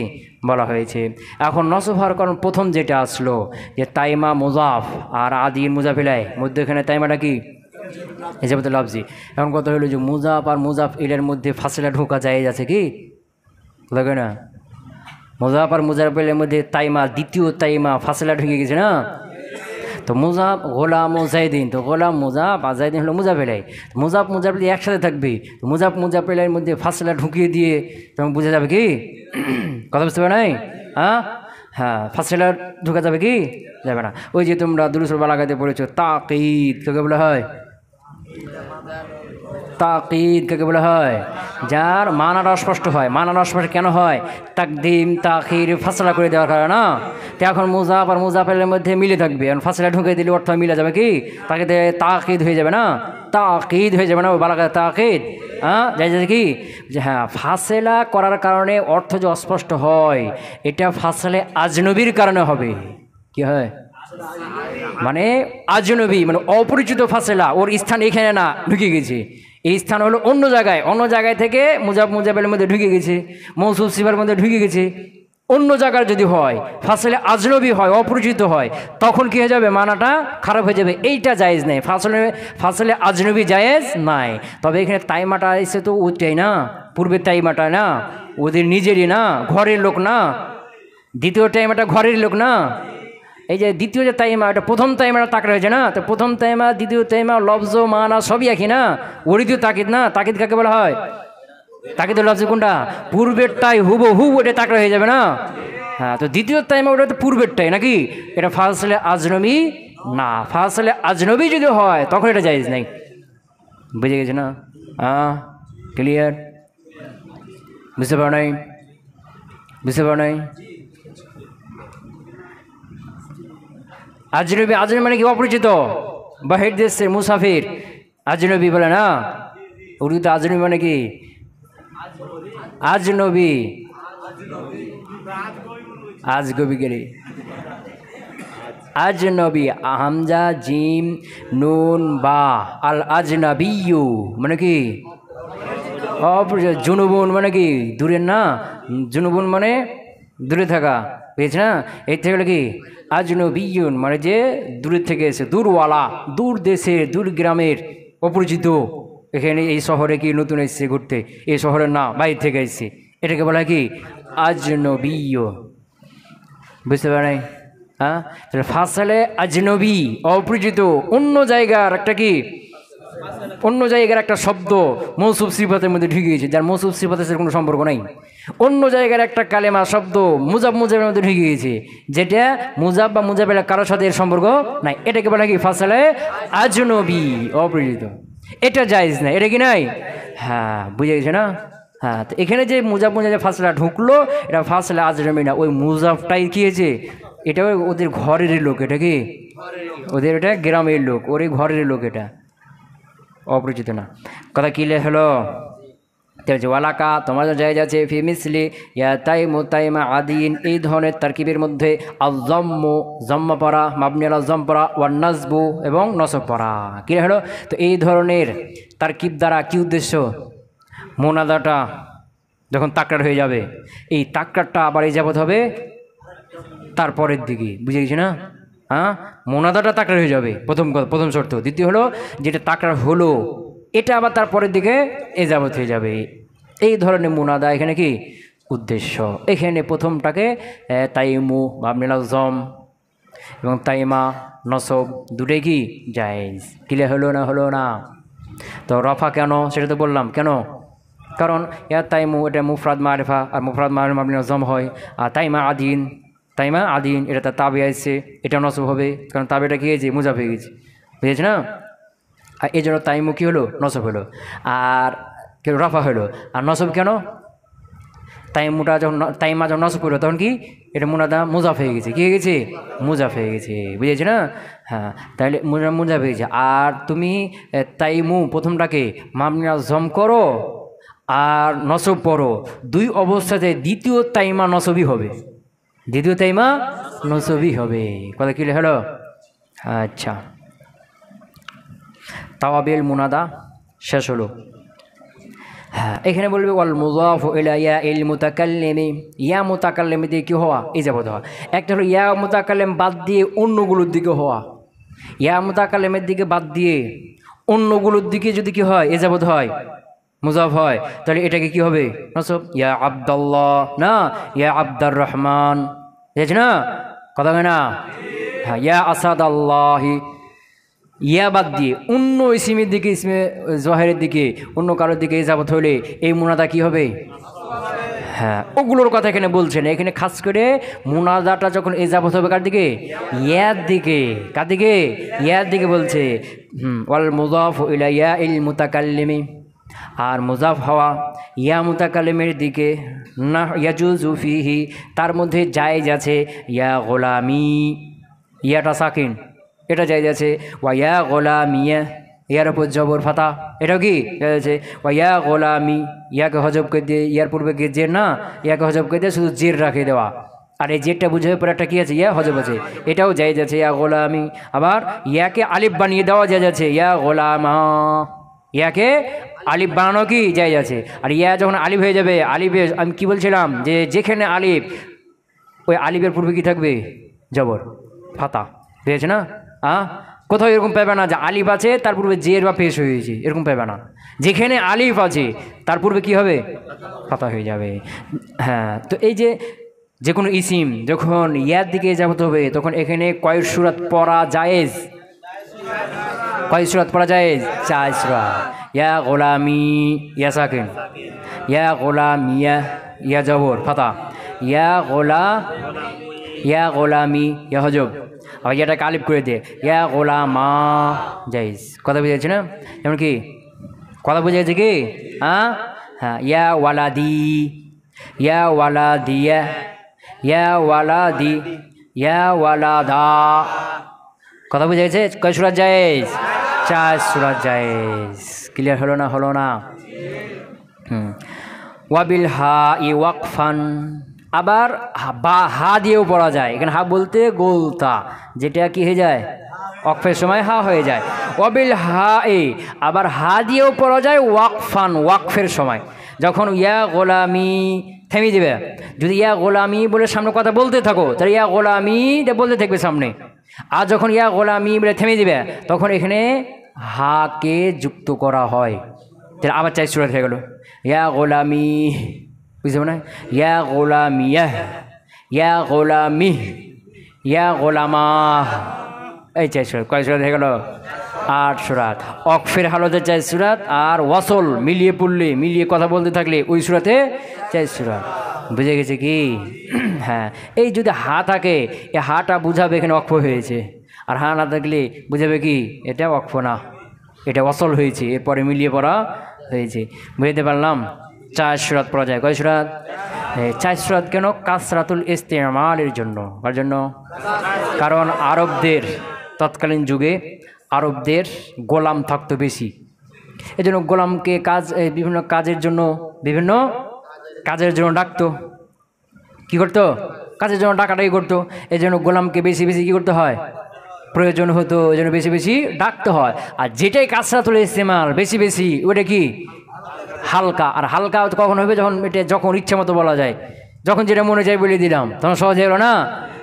বলা হয়েছে। এখন নসব হওয়ার কারণ প্রথম যেটা আসলো যে তাইমা মুজাফ আর আদিন মুজাফিলাই মধ্যেখানে তাইমাটা কি হিসাবে লফজি। এখন কথা হলো যে মুজাফ আর মুজাফ ইলের মধ্যে ফাসিলা ঢোকা যায় আছে কি লাগে না, মুজাফ আর মুজাফিলের মধ্যে তাইমা দ্বিতীয় তাইমা ফাসিলা ঢুকে গেছে না, তো মুজাফ গোলাম ও জাইদিন, তো গোলাম মুজাফ আর জাইদিন হলো মুজাফিলাই, মুজাফ মুজাফিল একসাথে থাকবে, মুজাফ মুজাফিলের মধ্যে ফাসিলা ঢুকিয়ে দিয়ে তখন বোঝা যাবে কি কথা বুঝতে পারে নাই, হ্যাঁ ফাসিলা ঢুকা যাবে কি যাবে না। ওই যে তোমরা দুরুসুল বালাগাতে পড়েছো তাকিদ কাকে বলা হয়, তাকিদ কাকে বলা হয় যার মানাটা অস্পষ্ট হয়, মানাটা অস্পষ্ট কেন হয় তাকদিম তাখির ফাসলা করে দেওয়ার কারণে না, তো এখন মুজাফ আর মুজাফেলের মধ্যে মিলে থাকবে, এখন ফাসলা ঢুকে দিলে অর্থ মিলে যাবে কি তাকে তাকিদ হয়ে যাবে না, তাকিদ হয়ে যাবে না ওই বালাগাতে তাকিদ, যাই যাচ্ছে কি যে হ্যাঁ ফাসলা করার কারণে অর্থ যে অস্পষ্ট হয় এটা ফাসলে আজনবীর কারণে হবে, কি হয় মানে আজনবী মানে অপরিচিত ফাসলা, ওর স্থান এখানে না ঢুকে গেছে, এই স্থান হলো অন্য জায়গায় থেকে মুজাফ মুজাফেলের মধ্যে ঢুকে গেছে, মৌসুফ সিফার মধ্যে ঢুকে গেছে, অন্য জায়গার যদি হয় ফাসলে আজনবী হয় অপরিচিত হয় তখন কি হয়ে যাবে মানাটা খারাপ হয়ে যাবে, এইটা জায়েজ নেই, ফাসলে আজনবী জায়েজ নাই। তবে এখানে তাইমাটা এসে তো ওইটাই না পূর্বের তাইমাটা না ওদের নিজেরই না ঘরের লোক না, দ্বিতীয় টাইমাটা ঘরের লোক না, এই যে দ্বিতীয় যে তাইমা এটা প্রথম তাইমাটা তাকড়া হয়েছে না, তো প্রথম তাইমা দ্বিতীয় তাইমা লফজ মানা সবই একই না, ওরই তো তাকিদ না, তাকিদ কাকে বলা হয় তাকিদ লফজ কোনটা পূর্বেরটাই হুবহু ওটা তাকড়া হয়ে যাবে না, হ্যাঁ তো দ্বিতীয় তাইমা ওটা তো পূর্বেরটাই নাকি, এটা ফাসলে আজনবী না, ফাসলে আজনবী যদি হয় তখন এটা জায়েজ নাই, বুঝে গেছে না, ক্লিয়ার বুঝতে পারো নাই, বুঝতে পারো নাই। আজনবী আজনবী মানে কি অপরিচিত বাহির দেশের মুসাফির আজনবী বলে না, উর্দুতে আজনবী মানে কি আজনবী আজগবি গেলে আজনবী হামজা জিম নুন বা আল আজনবিয়ু মানে কি অপরিচিত, জুনুবুন মানে কি দূরের না, জুনুবুন মানে দূরে থাকা পেয়েছে না, এর থেকে হলো কি আজনবিয়ুন মানে যে দূরের থেকে এসে দূরওয়ালা, দূর দেশের দূর গ্রামের অপরিচিত, এখানে এই শহরে কি নতুন এসছে ঘুরতে, এই শহরের না বাইরে থেকে এসছে, এটাকে বলা হয় কি আজনবিয়, বুঝতে পারেন হ্যাঁ, তাহলে ফাসলে আজনবী অপরিচিত অন্য জায়গার একটা কি অন্য জায়গার একটা শব্দ মৌসুফ সিফাতের মধ্যে ঢুকে গেছে, যার মৌসুফ সিফাতের কোনো সম্পর্ক নাই, অন্য জায়গার একটা কালেমা শব্দ মুজাব মুজাবের মধ্যে ঢুকে গেছে যেটা মুজাব বা মুজাবের কারোর সাথে এর সম্পর্ক নাই, এটাকে বলা কি ফাসলে আজনবী অপরিচিত, এটা জায়েজ নাই, এটা কি নাই, হ্যাঁ বুঝে গেছে না, হ্যাঁ তো এখানে যে মুজাব মুজাব ফাসলা ঢুকলো এটা ফাসলা আজনবী না, ওই মুজাবটাই কি হয়েছে এটা ওদের ঘরের লোক, এটা কি ওদের এটা গ্রামের লোক, ওর ঘরের লোক, এটা অপরিচিত না, কথা ক্লিয়ার হলো। ওয়ালাকা তোমার জায়েজ আছে ফি মিসলি ইয়া তাইমু তাইমা আদিন এই ধরনের তারকিবের মধ্যে আযম্মু জম্মা পড়া মাবনি আলা জম পড়া ওয়ান নাসবু এবং নসব পড়া, ক্লিয়ার হলো। তো এই ধরনের তারকিব দ্বারা কি উদ্দেশ্য, মুনাদাটা যখন তাকরার হয়ে যাবে এই তাকরারটা আবার এই যাবত হবে তারপরের দিকে, বুঝে গেছি না, হ্যাঁ মুনাদাটা তাকরার হয়ে যাবে প্রথম শর্ত, দ্বিতীয় হলো যেটা তাকরার হলো এটা আবার তারপরের দিকে এজাবত হয়ে যাবে, এই ধরনের মুনাদা এখানে কি উদ্দেশ্য। এখানে প্রথমটাকে তাইমু মাবনিল জম এবং তাইমা নসব দুটোই কি জায়েজ, ক্লিয়ার হলো না তো রফা কেন সেটা তো বললাম কেন, কারণ ইয়া তাইমু এটা মুফরাদ মারিফা, আর মুফরাদ মারিফা মাবনি জম হয়। আর তাইমা আদিন এটা তার তাবে আসছে, এটা নসব হবে, কারণ তাবেটা কি হয়েছে, মুজাফ হয়ে গেছে, বুঝেছি না। আর এই জন্য তাইমু কী হলো, নসব হলো, আর কেউ রফা হলো। আর নসব কেন, তাইমা যখন নসব হলো তখন কি এটা মুনাদা মুজাফ হয়ে গেছে, কী হয়ে গেছে, মুজাফ হয়ে গেছে, বুঝেছি না। হ্যাঁ, তাহলে মুজাফ হয়ে গেছে। আর তুমি তাইমু প্রথমটাকে মাবনি জম করো আর নসব পড়ো, দুই অবস্থাতে দ্বিতীয় তাইমা নসবই হবে, দ্বিতীয় তাইমা নসবই হবে। কথা কি হলো? আচ্ছা, তাওয়াবিল মুনাদা শেষ হলো। হ্যাঁ, এখানে বলবে ওয়াল মুযাফু ইলা ইয়া ইল মুতাকাল্লিমি, ইয়া মুতাকাল্লিম দিয়ে কি হওয়া, ইজাবত হওয়া। একটা হলো ইয়া মুতাকাল্লিম বাদ দিয়ে অন্যগুলোর দিকে হওয়া, ইয়া মুতাকাল্লিমের দিকে বাদ দিয়ে অন্যগুলোর দিকে যদি কি হয়, ইজাবত হয়, মুজাফ হয়, তাহলে এটাকে কি হবে, নসব। ইয়া আব্দুল্লাহ না, ইয়া আব্দুর রহমান, বুঝেছি না, কথা হয় না। হ্যাঁ, ইয়া আসাদ আল্লাহি, ইয়া বাদ দিয়ে অন্য ইসিমের দিকে, ইসমে জহেরের দিকে, অন্য কারোর দিকে ইজাবত হলে এই মুনাদা কি হবে। হ্যাঁ, ওগুলোর কথা এখানে বলছেন। এখানে খাস করে মুনাদাটা যখন ইজাবত হবে কার দিকে, ইয়ার দিকে, কার দিকে, ইয়ার দিকে বলছে। ওয়াল মুযাফু ইলা ইয়া ইল মুতাকাল্লিমি, আর মুজাফ হওয়া ইয়া মুতাকাল্লিমের দিকে না, ইয়াজুজু ফিহি তার মধ্যে জায়েজ আছে, ইয়া গোলামি, ইয়াটা সাকিন, এটা জায়েজ আছে। ওয়া ইয়া গোলামিয়া, ইয়ার উপর জবর ফাতা, এটাও কি জায়েজ আছে। ওয়া ইয়া গোলামি, ইয়াকে হজব করে দিয়ে, ইয়ার পূর্বে গিয়ে জের না, ইয়াকে হজব করে দিয়ে শুধু জের রাখে দেওয়া, আর এই জেরটা বুঝে পরে একটা কী আছে, ইয়া হজব আছে, এটাও জায়েজ আছে, ইয়া গোলামি। আবার ইয়াকে আলিফ বানিয়ে দেওয়া জায়েজ আছে, ইয়া গোলামা, ইয়াকে আলিফ বানানো কি জায়েজ আছে। আর ইয়া যখন আলিফ হয়ে যাবে, আলিফে আমি কি বলছিলাম যে যেখানে আলিফ, ওই আলিফের পূর্বে কি থাকবে, জবর ফাতা, বুঝেছে না। কোথাও এরকম পাবে না যে আলিফ আছে তার পূর্বে জের বা পেশ হয়েছে, এরকম পাবে না। যেখানে আলিফ আছে তার পূর্বে কী হবে, ফাতা হয়ে যাবে। হ্যাঁ, তো এই যে কোনো ইসিম যখন ইয়ার দিকে যাবত হবে তখন এখানে কয় সূরাত পড়া জায়েজ, কয় সূরাত পড়া জায়েজ, 4 সূরা। ইয়া গোলামি, ইয়া সাকিন, ইয়া গোলামিয়া, ইয়া জবর ফাতা, ইয়া গোলামি, ইয়া হজব। আবার ইয়াটাকে আলিফ করে দে, ইয়া গোলামা, জায়েজ। কথা বুঝে যাচ্ছে না, যেমন কি কথা বুঝে যাচ্ছে কি, হ্যাঁ, ইয়া ওয়ালাদি, ইয়া ওয়ালাদিয়া, ইয়া ওয়ালাদি, ইয়া ওয়ালাদা। কথা বুঝে গেছে, কয় সূরা জায়েজ, 4 সূরা জায়েজ। ক্লিয়ার হলো না, হলো না। ওয়াবিল হা ই ওয়াকফান, আবার বা হা দিয়েও পড়া যায়। এখানে হা বলতে গোলতা, যেটা কি হয়ে যায়, ওয়াকফের সময় হা হয়ে যায়। ওয়াবিল হা এ, আবার হা দিয়েও পড়া যায় ওয়াকফান, ওয়াকফের সময় যখন ইয়া গোলামি থেমে যাবে। যদি ইয়া গোলামি বলে সামনে কথা বলতে থাকো তাহলে ইয়া গোলামিটা বলতে থাকবে সামনে, আর যখন ইয়া গোলামি বলে থেমে যাবে তখন এখানে হাকে যুক্ত করা হয়। তাহলে আবার 4 সূরা হয়ে গেল, ইয়া গোলামি, বুঝতে না, ইয়া গোলামিয়া, ইয়া গোলামি, ইয়া গোলামা, এই 4 সূরা। কয় সূরা হয়ে গেল, 8 সূরাত। অকফের হালতে 4 সূরাত, আর ওয়াসল মিলিয়ে পড়লে, মিলিয়ে কথা বলতে থাকলে ওই সূরাতে 4 সূরা। বুঝে গেছে কি? হ্যাঁ, এই যদি হা থাকে এই হাটা বুঝাবে এখানে অক্ফ হয়েছে, আর হা না থাকলে বুঝাবে কি এটা অক্ফ না, এটা ওয়াসল হয়েছে, এরপরে মিলিয়ে পড়া হয়েছে। বুঝতে পারলাম? 4 সূরাত পড়া যায়। কয় সূরাত? 4 সূরাত কেন? কাসরাতুল ইস্তেমালের জন্য। কার জন্য? কারণ আরবদের তৎকালীন যুগে আরবদের গোলাম থাকতো বেশি, এজন্য গোলামকে বিভিন্ন কাজের জন্য ডাকতো। কী করতো? কাজের জন্য ডাকাডাকি করতো। এই জন্য গোলামকে বেশি বেশি কী করতে হয়, প্রয়োজন হতো, এই জন্য বেশি বেশি ডাকতে হয়। আর যেটাই কাসরাতুল ইস্তেমাল বেশি বেশি, ওটা কি হালকা। আর হালকা কখন হবে? যখন ইচ্ছা মতো বলা যায়, যখন যেটা মনে চাই বলে দিলাম, তখন সহজ হয়ে গেল না।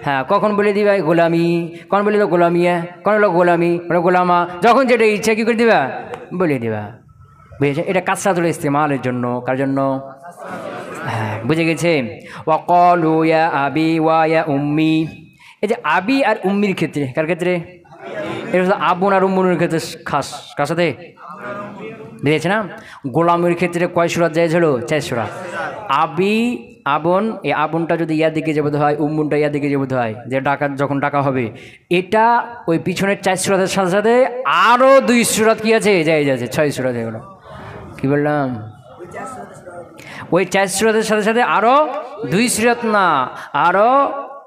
হ্যাঁ, কখন বলে দিবা গোলামি, কখন বলে দিবা গোলামিয়া, কখন হলো গোলামি, গোলামা, যখন যেটা ইচ্ছা কী করে দিবা বলে দিবা। বুঝেছে? এটা কাসরাতুল ইস্তেমালের জন্য। কার জন্য? হ্যাঁ, বুঝে গেছে। ওয়াকালু ইয়া আবি ওয়া ইয়া উম্মি, এই যে আবি আর উম্মির ক্ষেত্রে, কার ক্ষেত্রে? এটা হচ্ছে আবুন আর উম্মুনের ক্ষেত্রে খাস। কার সাথে? বুঝেছে না? গোলামের ক্ষেত্রে কয় সূরা জায়েজ হলো? 4 সূরা। আবি আবন, এই আবনটা যদি ইয়ার দিকে যাবত হয়, উম্মুনটা ইয়ার দিকে যাবত হয়, যে ডাকা যখন ডাকা হবে, এটা ওই পিছনের 4 সূরাতের সাথে সাথে আরও 2 সূরাত কি আছে? জায়েজ আছে, 6 সূরাত হয়ে গেল। কী বললাম? ওই 4 সূরাতের সাথে সাথে আরও 2 সূরাত না, আরও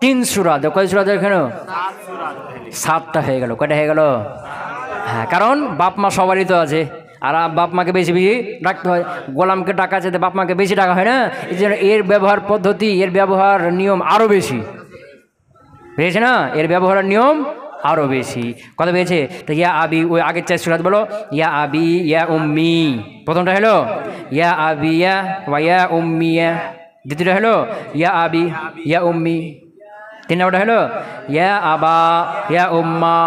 3 সূরাত। কয় সূরাত এখানে? 7টা হয়ে গেল। কয়টা হয়ে গেল? হ্যাঁ, কারণ বাপ মা সবারই তো আছে, আর বাপ মাকে বেশি বেশি ডাকতে হয়। গোলামকে ডাকা যেতে বাপ মাকে বেশি ডাকা হয় না, এই জন্য এর ব্যবহার পদ্ধতি, এর ব্যবহার নিয়ম আরও বেশি, বুঝেছে না? এর ব্যবহারের নিয়ম আরও বেশি। কথা পেয়েছে? তো ইয়া আবি, ওই আগের 4 সূরাত বলো, ইয়া আবি ইয়া উম্মি, প্রথমটা হলো ইয়া আবিয়া ওয়া ইয়া উম্মিয়া, দ্বিতীয়টা হলো ইয়া আবি ইয়া উম্মি, 3 নম্বরটা হলো ইয়া আবা ইয়া উম্মা।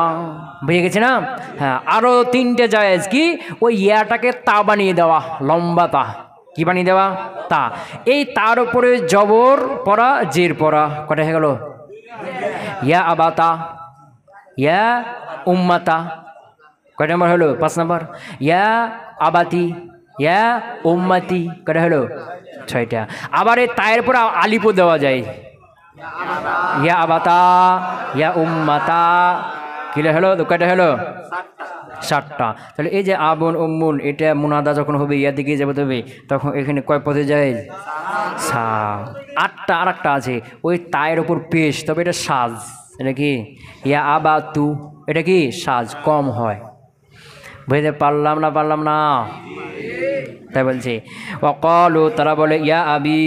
বুঝে গেছে না? হ্যাঁ, আরও 3টে জায়েজ। কি? ওই ইয়াটাকে তা বানিয়ে দেওয়া, লম্বা তা। কি বানিয়ে দেওয়া? তা। এই তার উপরে জবর পড়া, জের পড়া। কটা হয়ে গেল? ইয়া আবাতা ইয়া উম্মাতা। কয় নম্বর হলো? 5 নম্বর। ইয়া আবাতি ইয়া উম্মাতি। কটা হলো? 6টা। আবার এই তায়ের পর আলিপও দেওয়া যায়, ইয়া আবাতা ইয়া উম্মাতা। কিলে হলো? কয়টা হলো? 7টা। তাহলে এই যে আবন উম্মুন, এটা মুনাদা যখন হবে, ইয়ার দিকে যাবে হবে, তখন এখানে কয় পদে যায়? 7। 8টা আর একটা আছে ওই তায়ের ওপর পেশ, তবে এটা সাজ। এটা কি? ইয়া আবাতু, এটা কি? সাজ, কম হয়। বুঝতে পারলাম না? পারলাম না? তাই বলছে ওয়াকালু, তারা বলে ইয়া আবি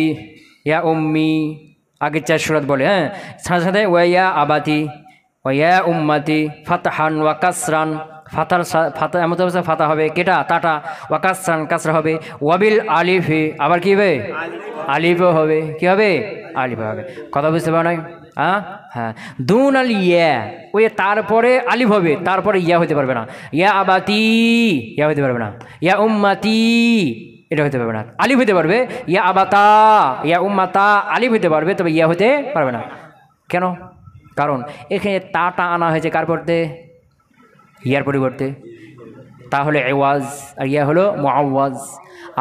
ইয়া উম্মি, আগে 4 সূরাত বলে। হ্যাঁ, সাথে সাথে ওয়া ইয়া আবাতি ওয়া ইয়া উম্মাতি, ফাতহান ওয়া কাসরান, ফাতার ফাতা এমন অবস্থা ফাতা হবে, কেটা? তাটা। ওয়া কাসরান, কাসরা হবে। ওয়াবিল আলিফে, আবার কি হবে? আলিফও হবে। কি হবে? আলিফ হবে। কথা বুঝতে পারো নাই? হ্যাঁ হ্যাঁ। দুন আল ইয়া, ওই তারপরে আলিফ হবে, তারপরে ইয়া হতে পারবে না। ইয়া আবাতি, ইয়া হতে পারবে না। ইয়া উম্মাতি, এটা হতে পারবে না। আলিফ হতে পারবে। ইয়া আবাতা ইয়া উম্মাতা, আলিফ হতে পারবে, তবে ইয়া হতে পারবে না। কেন? কারণ এখানে তাটা আনা হয়েছে কার পরিবর্তে? ইয়ার পরিবর্তে। তাহলে এওয়াজ, আর ইয়া হলো মুআওয়াজ।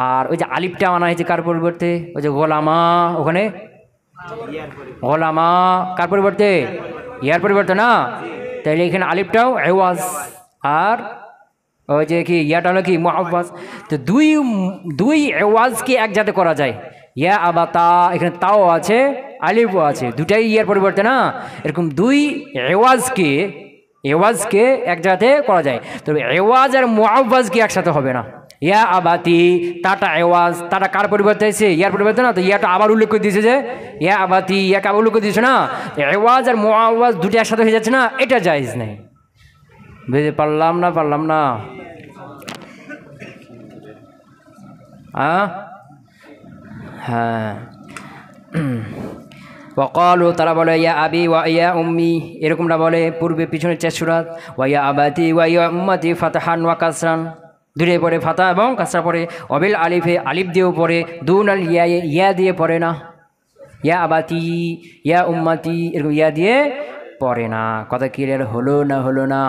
আর ওই যে আলিফটা আনা হয়েছে কার পরিবর্তে? ওই যে গোলামা, ওখানে গোলামা কার পরিবর্তে? ইয়ার পরিবর্তে না। তাইলে এখানে আলিফটাও এওয়াজ, আর ওই যে কি ইয়াটা হলো কি? মুআওয়াজ। তো দুই এওয়াজকে একসাথে করা যায়। ইয়া আবাতা, এখানে তাও আছে, আলিফও আছে, দুটাই ইয়ার পরিবর্তে না। এরকম 2 এওয়াজকে একসাথে করা যায়, তবে এওয়াজ আর মুআওয়াজকে একসাথে হবে না। ইয়া আবাতি, তাটা এওয়াজ, তাটা কার পরিবর্তে এসে? ইয়ার পরিবর্তে না। তো ইয়াটা আবার উল্লেখ করে দিয়েছে যে ইয়া আবাতি, ইয়াকে আবার উল্লেখ করে দিয়েছে না। এওয়াজ আর মুআওয়াজ দুটো একসাথে হয়ে যাচ্ছে না, এটা জায়েজ নেই। বুঝতে পারলাম না? পারলাম না? হ্যাঁ। ওয়াকালু, তারা বলে ইয়া আবি ওয়া ইয়া উম্মি, এরকমটা বলে পূর্বে পিছনে 4 সূরাত। ওয়া ইয়া আবাতি ওয়া ইয়া উম্মাতি, ফাতহান ওয়া কাসরান, দুটো পড়ে, ফাতা এবং কাসরা পড়ে। অবিল আলিফে, আলিফ দিয়েও পড়ে। দুন আল ইয়া, ইয়া দিয়ে পড়ে না। ইয়া আবাতি ইয়া উম্মাতি, এরকম ইয়া দিয়ে পড়ে না। কথা ক্লিয়ার হলো না? হলো না?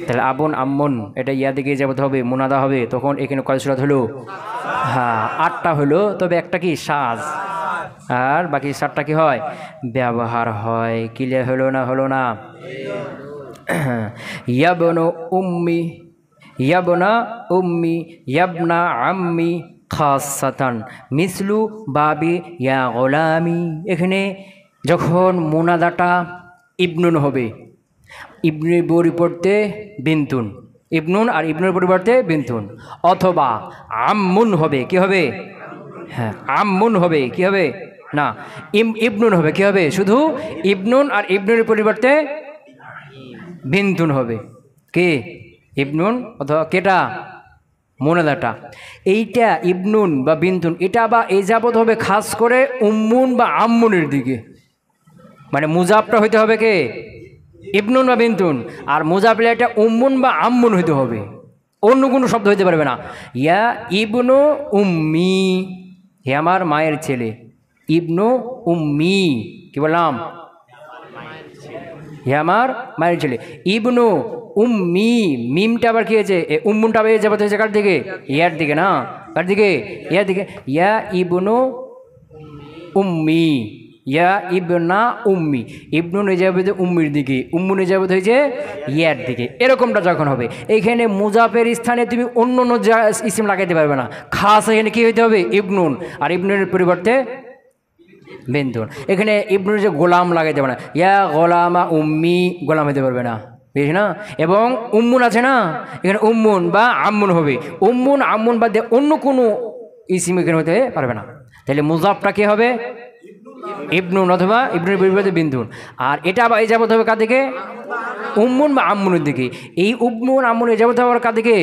তাহলে আবুন আম্মুন, এটা ইয়া দিকে যাবত হবে, মুনাদা হবে। তখন এখানে কয় সূরাত হলো? হ্যাঁ, 8টা হলো, তবে একটা কি? সাজ, আর বাকি 7টা কি হয়? ব্যবহার হয়। ক্লিয়ার হলো না? হলো না? ইয়াবনু উম্মি, ইয়াবনা উম্মি, ইয়াবনা আম্মি খাসাতান, মিসলু বাবি ইয়া গোলামি। এখানে যখন মুনাদাটা ইবনুন হবে, ইবনুর পরিবর্তে বিন্তুন, ইবনুন আর ইবনুর পরিবর্তে বিন্তুন, অথবা আম্মুন হবে। কি হবে? হ্যাঁ, আম্মুন হবে। কি হবে? না, ইবনুন হবে। কি হবে? শুধু ইবনুন, আর ইবনুর পরিবর্তে বিন্তুন হবে। কি? ইবনুন অথবা কেটা? মুনাদাটা। এইটা ইবনুন বা বিন্তুন, এটা বা এজাবত হবে খাস করে উম্মুন বা আম্মুনের দিকে। মানে মুজাফটা হইতে হবে কে? ইবনুন বা বিন্তুন। আর মুজাফিলা এটা উম্মুন বা আম্মুন হইতে হবে, অন্য কোনো শব্দ হইতে পারবে না। ইয়া ইবনু উম্মি, হে আমার মায়ের ছেলে। ইবনু উম্মি, কি বললাম? ইয়া আমার মায়ের ছেলে। ইবনু উম্মি, মিমটা আবার কি হয়েছে, উম্মুনটা আবার যাবত হয়েছে কার দিকে, ইয়ার দিকে না, কার দিকে, ইয়ার দিকে। ইয়া ইবনু উম্মি, ইয়া ইবনা উম্মি, ইবনু নিজাবত উম্মির দিকে, উম্মু নিজাবত হয়েছে ইয়ার দিকে। এরকমটা যখন হবে এইখানে মুজাফের স্থানে তুমি অন্য অন্য ইসিম লাগাইতে পারবে না, খাস এখানে কি হইতে হবে ইবনুন, আর ইবনুনের পরিবর্তে বিন্দুন। এখানে ইবনুর যে গোলাম লাগাইতে পারে না, ইয়া গোলামা উম্মি, গোলাম হইতে পারবে না, বুঝিস না। এবং উম্মুন আছে না, এখানে উম্মুন বা আম্মুন হবে, উম্মুন আম্মুন বাদ দিয়ে অন্য কোনো ইসিম এখানে হতে পারবে না। তাহলে মুজাফটা কি হবে ইবনুন অথবা ইবনুর পরিবর্তে বিন্দুন। আর এটা আবার এই যাবত হবে কার দিকে, উম্মুন বা আম্মুনের দিকে। এই উম্মুন আম্মুন এই যাবত হবে কার দিকে,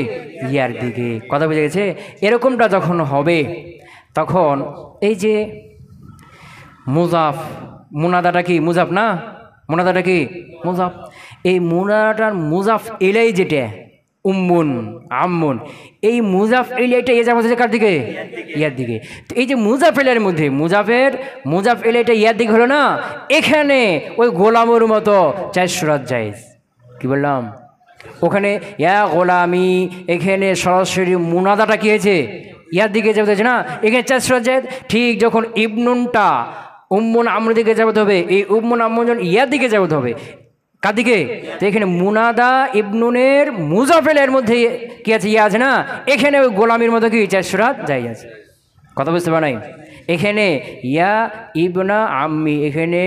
ইয়ার দিকে। কথা বুঝে গেছে? এরকমটা যখন হবে তখন এই যে মুজাফ, মুনাদাটা কি মুজাফ না, মুনাদাটা কি মুজাফ, এই মুনাদাটার মুজাফ এলাই যেটা উম্মুন আম্মুন, এই মুজাফ এলাইটা এ যাবত কার দিকে, ইয়ার দিকে। তো এই যে মুজাফ এলের মধ্যে মুজাফ এলাইটা ইয়ার দিকে হলো না, এখানে ওই গোলামের মতো চাই সুরাত জায়েজ। কি বললাম, ওখানে ইয়া গোলামি, এখানে সরাসরি মুনাদাটা কি হয়েছে ইয়ার দিকে যাবত হয়েছে না, এখানে চাই সুরাত জায়েজ। ঠিক যখন ইবনুনটা উম্মুন আম্মুর দিকে যাবত হবে, এই উম্মুন আম্মুন যখন ইয়ার দিকে যাবত হবে কার দিকে, তো এখানে মুনাদা ইবনুনের মুজাফেলের মধ্যে কি আছে, ইয়া আছে না, এখানে ওই গোলামির মতো কি চার সুরাত যাই আছে। কথা বুঝতে পার নাই? এখানে ইয়া ইবনা আম্মি, এখানে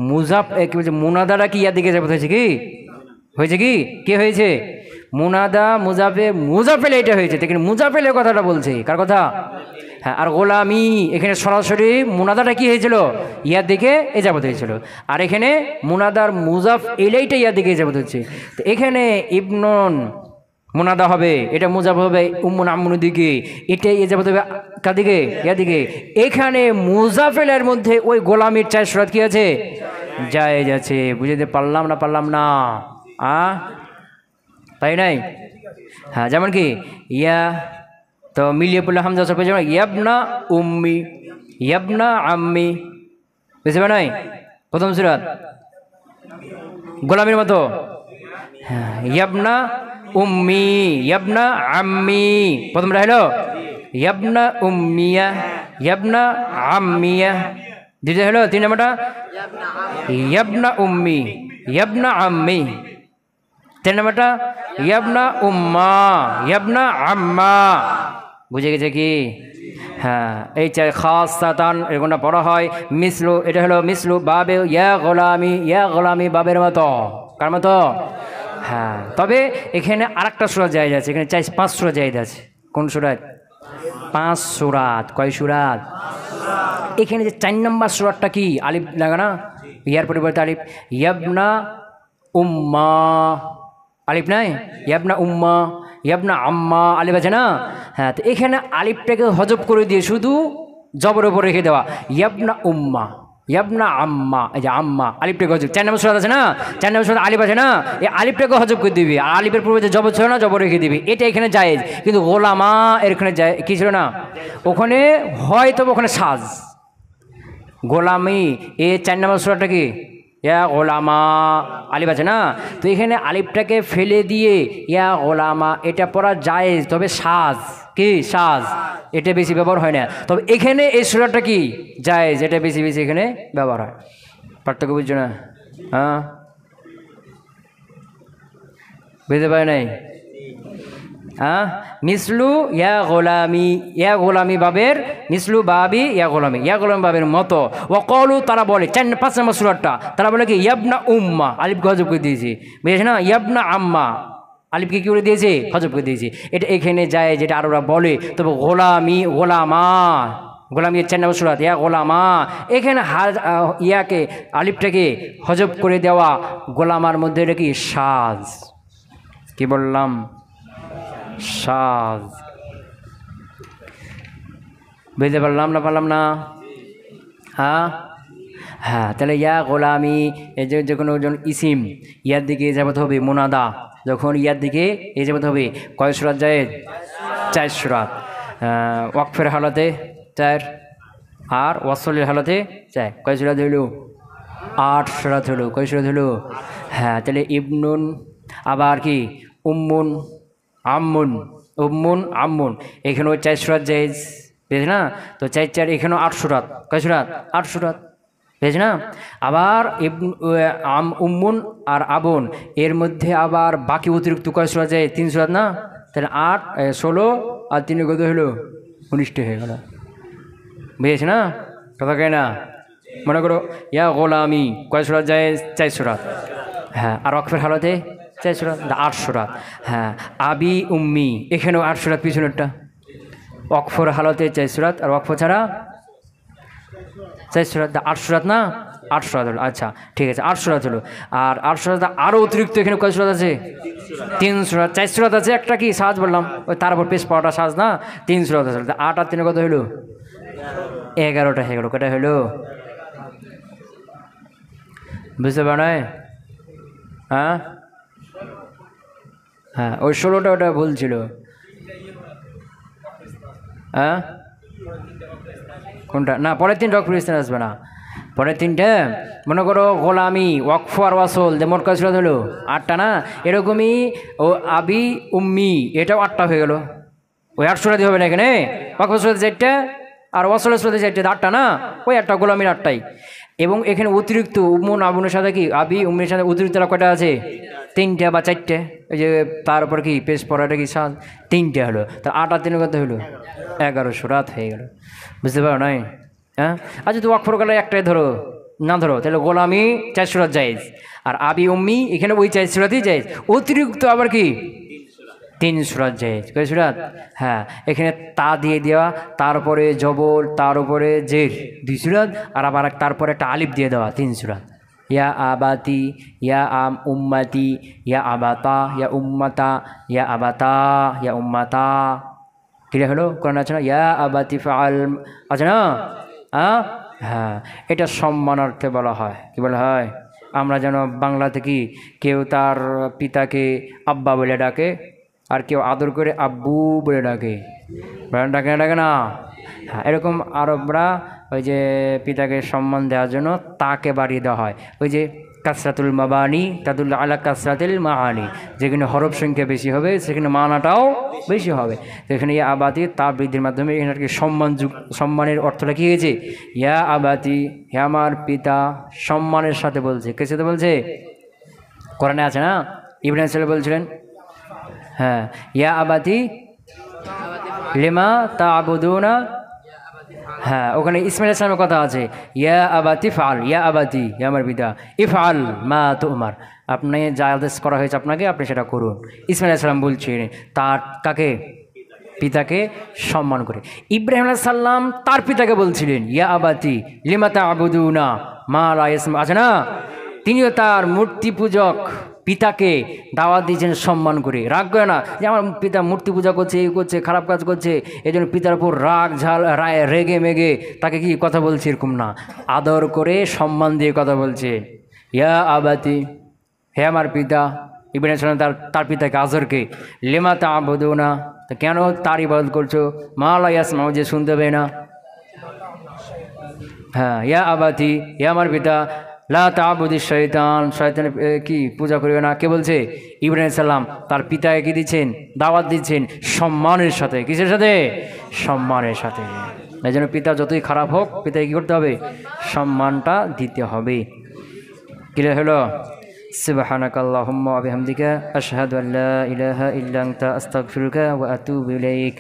মুজাফ কি বলছে, মুনাদারা কি ইয়ার দিকে যাবত হয়েছে, কি হয়েছে, কি হয়েছে, মুনাদা মুজাফেল এটা হয়েছে। এখানে মুজাফেলের কথাটা বলছে, কার কথা, হ্যাঁ। আর গোলামি এখানে সরাসরি মুনাদাটা কি হয়েছিল, ইয়ার দিকে এ যাবত হয়েছিল। আর এখানে মুনাদার মুজাফ এলাইটা ইয়ার দিকে যাবত হচ্ছে। তো এখানে ইবনুন মুনাদা হবে, এটা মুজাফ হবে উম্মুন আম্মুনের দিকে, এটাই এ যাবত হবে কার দিকে, ইয়ার দিকে। এখানে মুজাফেলের মধ্যে ওই গোলামির চার সুরাত কি আছে, জায়েজ আছে। বুঝতে পারলাম না তাই নাই? হ্যাঁ, যেমন কি ইয়া, তো মিলিয়ে পড়লে হামজা সব যেমন ইয়াবনা উম্মি, ইয়াবনা আম্মি, বুঝতে পার নাই? প্রথম সুরাত গোলামের মতো, হ্যাঁ, ইয়াবনা উম্মি, ইয়াবনা আম্মি, প্রথমটা হলো ইয়াবনা উম্মিয়া, ইয়াবনা আম্মিয়া। দ্বিতীয় হলো, তিন নম্বরটা ইয়াবনা উম্মি, ইয়াবনা আম্মি। তিন নম্বরটা ইয়াবনা উম্মা, ইয়াবনা আম্মা। বুঝে গেছে কি? হ্যাঁ, এই চাই খাস সাতান এরকমটা পড়া হয়। মিসলু, এটা হলো মিসলু বাবে ইয়া গোলামি বাবের মতো, কার মতো? হ্যাঁ। তবে এখানে আরেকটা সুরাত জায়েজ আছে, এখানে চাই 5 সুরাত জায়েজ আছে। কোন সুরাত? 5 সুরাত। কয় সুরাত? এখানে যে 4 নম্বর সুরাতটা কি, আলিফ লাগা না, ইয়ার পরিবর্তে আলিফ, ইয়াবনা উম্মা, আলিফ নাই, ইয়াবনা উম্মা, ইয়াবনা আম্মা, আলিফ আছে না। হ্যাঁ, তো এখানে আলিফটাকে হজব করে দিয়ে শুধু জবর উপর রেখে দেওয়া, ইয়াবনা উম্মা, ইয়াবনা আম্মা, এই যে আম্মা, আলিফটাকে হজব। 4 নম্বর সুরাত আছে না, 4 নম্বর সুরাত আলিফ আছে না, এই আলিফটাকে হজব করে দিবি, আর আলিফের পূর্বে যে জবর ছিল না, জবর রেখে দিবি। এটা এখানে জায়েজ। কিন্তু গোলামা এখানে কি ছিল না, ওখানে হয়তো ওখানে সাজ গোলামি। এই 4 নম্বর সুরাতটা কি ইয়া গোলামা, আলিফ আছে না, তো এখানে আলিফটাকে ফেলে দিয়ে ইয়া গোলামা এটা পড়া জায়েজ। তবে সাজ কি, সাজ এটা বেশি ব্যবহার হয় না। তবে এখানে এই সুরাটা কি জায়েজ, এটা বেশি এখানে ব্যবহার হয়। পার্থক্য বুঝছো না? হ্যাঁ, বুঝতে পারে নাই? হ্যাঁ, মিসলু ইয়া গোলামি বাবের, মিসলু বাবি ইয়া গোলামি বাবের মতো। ওয়াকালু, তারা বলে 5 নম্বর সূরাটা, তারা বলে কি ইয়াবনা উম্মা, আলিফকে হজব করে দিয়েছি, বুঝেছ না, ইয়াবনা আম্মা, আলিফকে কি করে দিয়েছে, হজব করে দিয়েছি। এটা এখানে যায়, যেটা আরবরা বলে। তবে গোলামা 4 নম্বর সূরা ইয়া গোলামা, এখানে ইয়াকে আলিফটাকে হজব করে দেওয়া, গোলামার মধ্যে এটা কি সাজ। কি বললাম? সাজ। বুঝতে পারলাম না? হ্যাঁ, তাহলে ইয়া গোলামি এই যে কোনো ইসিম ইয়ার দিকে যাবত হবে মুনাদা, যখন ইয়ার দিকে এই যাবত হবে কয় সুরাত জায়েজ? 4 সুরাত। ওয়াকফের হালতে 4, আর ওয়াসলের হালতে 4। কয় সুরাত হইল? 8 সুরাত হলো, কয় সুরাত হলো? হ্যাঁ, তাহলে ইবনুন, আবার কি উম্মুন, আম্মুন, উম্মুন আম্মুন, এখানেও 4 সুরাত জায়েজ, বুঝলি না? তো 4 4 এখানেও 8 সুরাত, কয় সুরাত? 8 সুরাত, বুঝলি না? আবার উম্মুন আর আবুন, এর মধ্যে আবার বাকি অতিরিক্ত কয় সুরাত যায়? 3 সুরাত না? তাহলে 8 16 আর 3 কত হলো? 19টা হয়ে গেল, বুঝেছি না কথা? কে না মনে করো ইয়া গোলামি, কয় সুরাত যায়? 4 সুরাত। হ্যাঁ, আর ওয়াকফের হালতে 4 সুরাত, 8 সুরাত। হ্যাঁ, আবি উম্মি, এখানেও 8 সুরাত পিছনেরটা। ওয়াকফের হালতে 4 সুরাত, আর ওয়াকফ ছাড়া 4 সুরাত, 8 সুরাত না? 8 সুরাত হলো, আচ্ছা ঠিক আছে, 8 সুরাত হলো। আর 8 সুরাত আরও অতিরিক্ত এখানে কয় সুরাত আছে? 3 সুরাত, 4 সুরাত আছে, একটা কি সাজ বললাম, ওই তারপর পেশ পাওয়াটা সাজ না? 3 সুরাত আছে, 8 আর 3 কত হলো? 11টা হয়ে গেল। কটা হলো বুঝতে পারে? হ্যাঁ হ্যাঁ, ওই 16টা ওটা ভুল ছিল। হ্যাঁ, কোনটা? না, পরের 3 রক ফিরিস্তান আসবে না, পরের 3টে মনে করো গোলামি, ওয়াকফ আর ওয়াসল, যেমন কয় সুরাত হলো? 8টা না? এরকমই ও আবি উম্মি, এটাও 8টা হয়ে গেল। ওই 8 সুরাতই হবে না এখানে, ওয়াকফ সুরাত 4টে আর ওয়াসলের সুরাত 4টে, 8টা না? ওই 8টা, গোলামির 8টাই। এবং এখানে অতিরিক্ত উম্মুন আবুনের সাথে কি আবি উম্মির সাথে অতিরিক্ত কয়টা আছে? 3টে বা 4টে। এই যে তার উপর কি পেশ পড়াটা কি সাজ? 3টে হলো। তার 8 আর 3 কত হলো? 11 সুরাত হয়ে গেল, বুঝতে পারো নাই? হ্যাঁ, আচ্ছা তো ওয়াকফর গেলে একটাই ধরো, না ধরো, তাহলে গোলামি 4 সুরাত জায়েজ, আর আবি উম্মি এখানে ওই 4 সুরাতই জায়েজ, অতিরিক্ত আবার কি 3 সুরাত জায়েজ। কয় সুরাত? হ্যাঁ, এখানে তা দিয়ে দেওয়া, তারপরে জবর, তার উপরে জের, 2 সুরাত, আর আবার তারপরে একটা আলিফ দিয়ে দেওয়া, 3 সুরাত। ইয়া আবাতি, ইয়া উম্মাতি, ইয়া আবাতা, ইয়া উম্মাতা, ইয়া আবাতা, ইয়া উম্মাতা। ক্লিয়ার হলো? কোরআন আছে না ইয়া আবাতি ফাআল, আছে না? হ্যাঁ, এটা সম্মানার্থে বলা হয়। কি বলা হয়? আমরা যেন বাংলাতে কি কেউ তার পিতাকে আব্বা বলে ডাকে, আর কেউ আদর করে আব্বু বলে ডাকে, ডাকে না, ডাকে না? হ্যাঁ, এরকম আরবরা ওই যে পিতাকে সম্মান দেওয়ার জন্য তাকে বাড়িয়ে দেওয়া হয়। ওই যে কাসরাতুল মাবানি তাদুল্লাহ আলা কাসরাতুল মাআনি, যেখানে হরফ সংখ্যা বেশি হবে সেখানে মানাটাও বেশি হবে। তো এখানে ইয়া আবাতি তা বৃদ্ধির মাধ্যমে এখানে আর কি সম্মানের অর্থটা কী হয়েছে? ইয়া আবাতি, হে আমার পিতা, সম্মানের সাথে বলছে। কে সাথে বলছে? কোরআনে আছে না? ইব্রাহিম সাল্লাল্লাহু বলছিলেন, হ্যাঁ, ইয়া আবাতি লিমা তা'বুদুনা। হ্যাঁ, ওখানে ইসমাইল ইসলামের কথা আছে, ইয়া আবাতি ফাল, ইয়া আবাতি, ইয়া আমার পিতা, ইফআল মা তুমার, আপনি যা আদেশ করা হয়েছে আপনাকে, আপনি সেটা করুন। ইসমাইল ইসলাম বলছেন তার কাকে? পিতাকে সম্মান করে। ইব্রাহিম আলাইহিস সালাম তার পিতাকে বলছিলেন ইয়া আবাতি লিমা তা'বুদুনা মা লা ইয়াসমা, আছে না? তিনিও তার মূর্তি পূজক পিতাকে দাওয়াত দিয়েছেন সম্মান করে, রাগ করে না যে আমার পিতা মূর্তি পূজা করছে, এই করছে, খারাপ কাজ করছে, এই জন্য পিতার উপর রাগ ঝাল রেগে মেগে তাকে কি কথা বলছে, এরকম না, আদর করে সম্মান দিয়ে কথা বলছে। ইয়া আবাতি, হে আমার পিতা। ইব্রাহিম সালাম তার পিতাকে আজরকে লিমা তা'বুদুনা, তো কেন তার ইবাদত করছো? মা লা ইয়াসমাউ, যে শুনতে পায় না। হ্যাঁ, ইয়া আবাতি, হে আমার পিতা, লা তা'বুদি শয়তান, শয়তানের কি পূজা করিবে না। কে বলছে? ইব্রাহিম সালাম তার পিতাকে কি দিচ্ছেন? দাওয়াত দিচ্ছেন সম্মানের সাথে। কিসের সাথে? সম্মানের সাথে। এই জন্য পিতা যতই খারাপ হোক, পিতাকে কী করতে হবে? সম্মানটা দিতে হবে। ক্লিয়ার হলো? সুবহানাকাল্লাহুম্মা ওয়া বিহামদিকা আশহাদু আল্লা ইলাহা ইল্লা আনতা আস্তাগফিরুকা ওয়া আতুবু ইলাইক।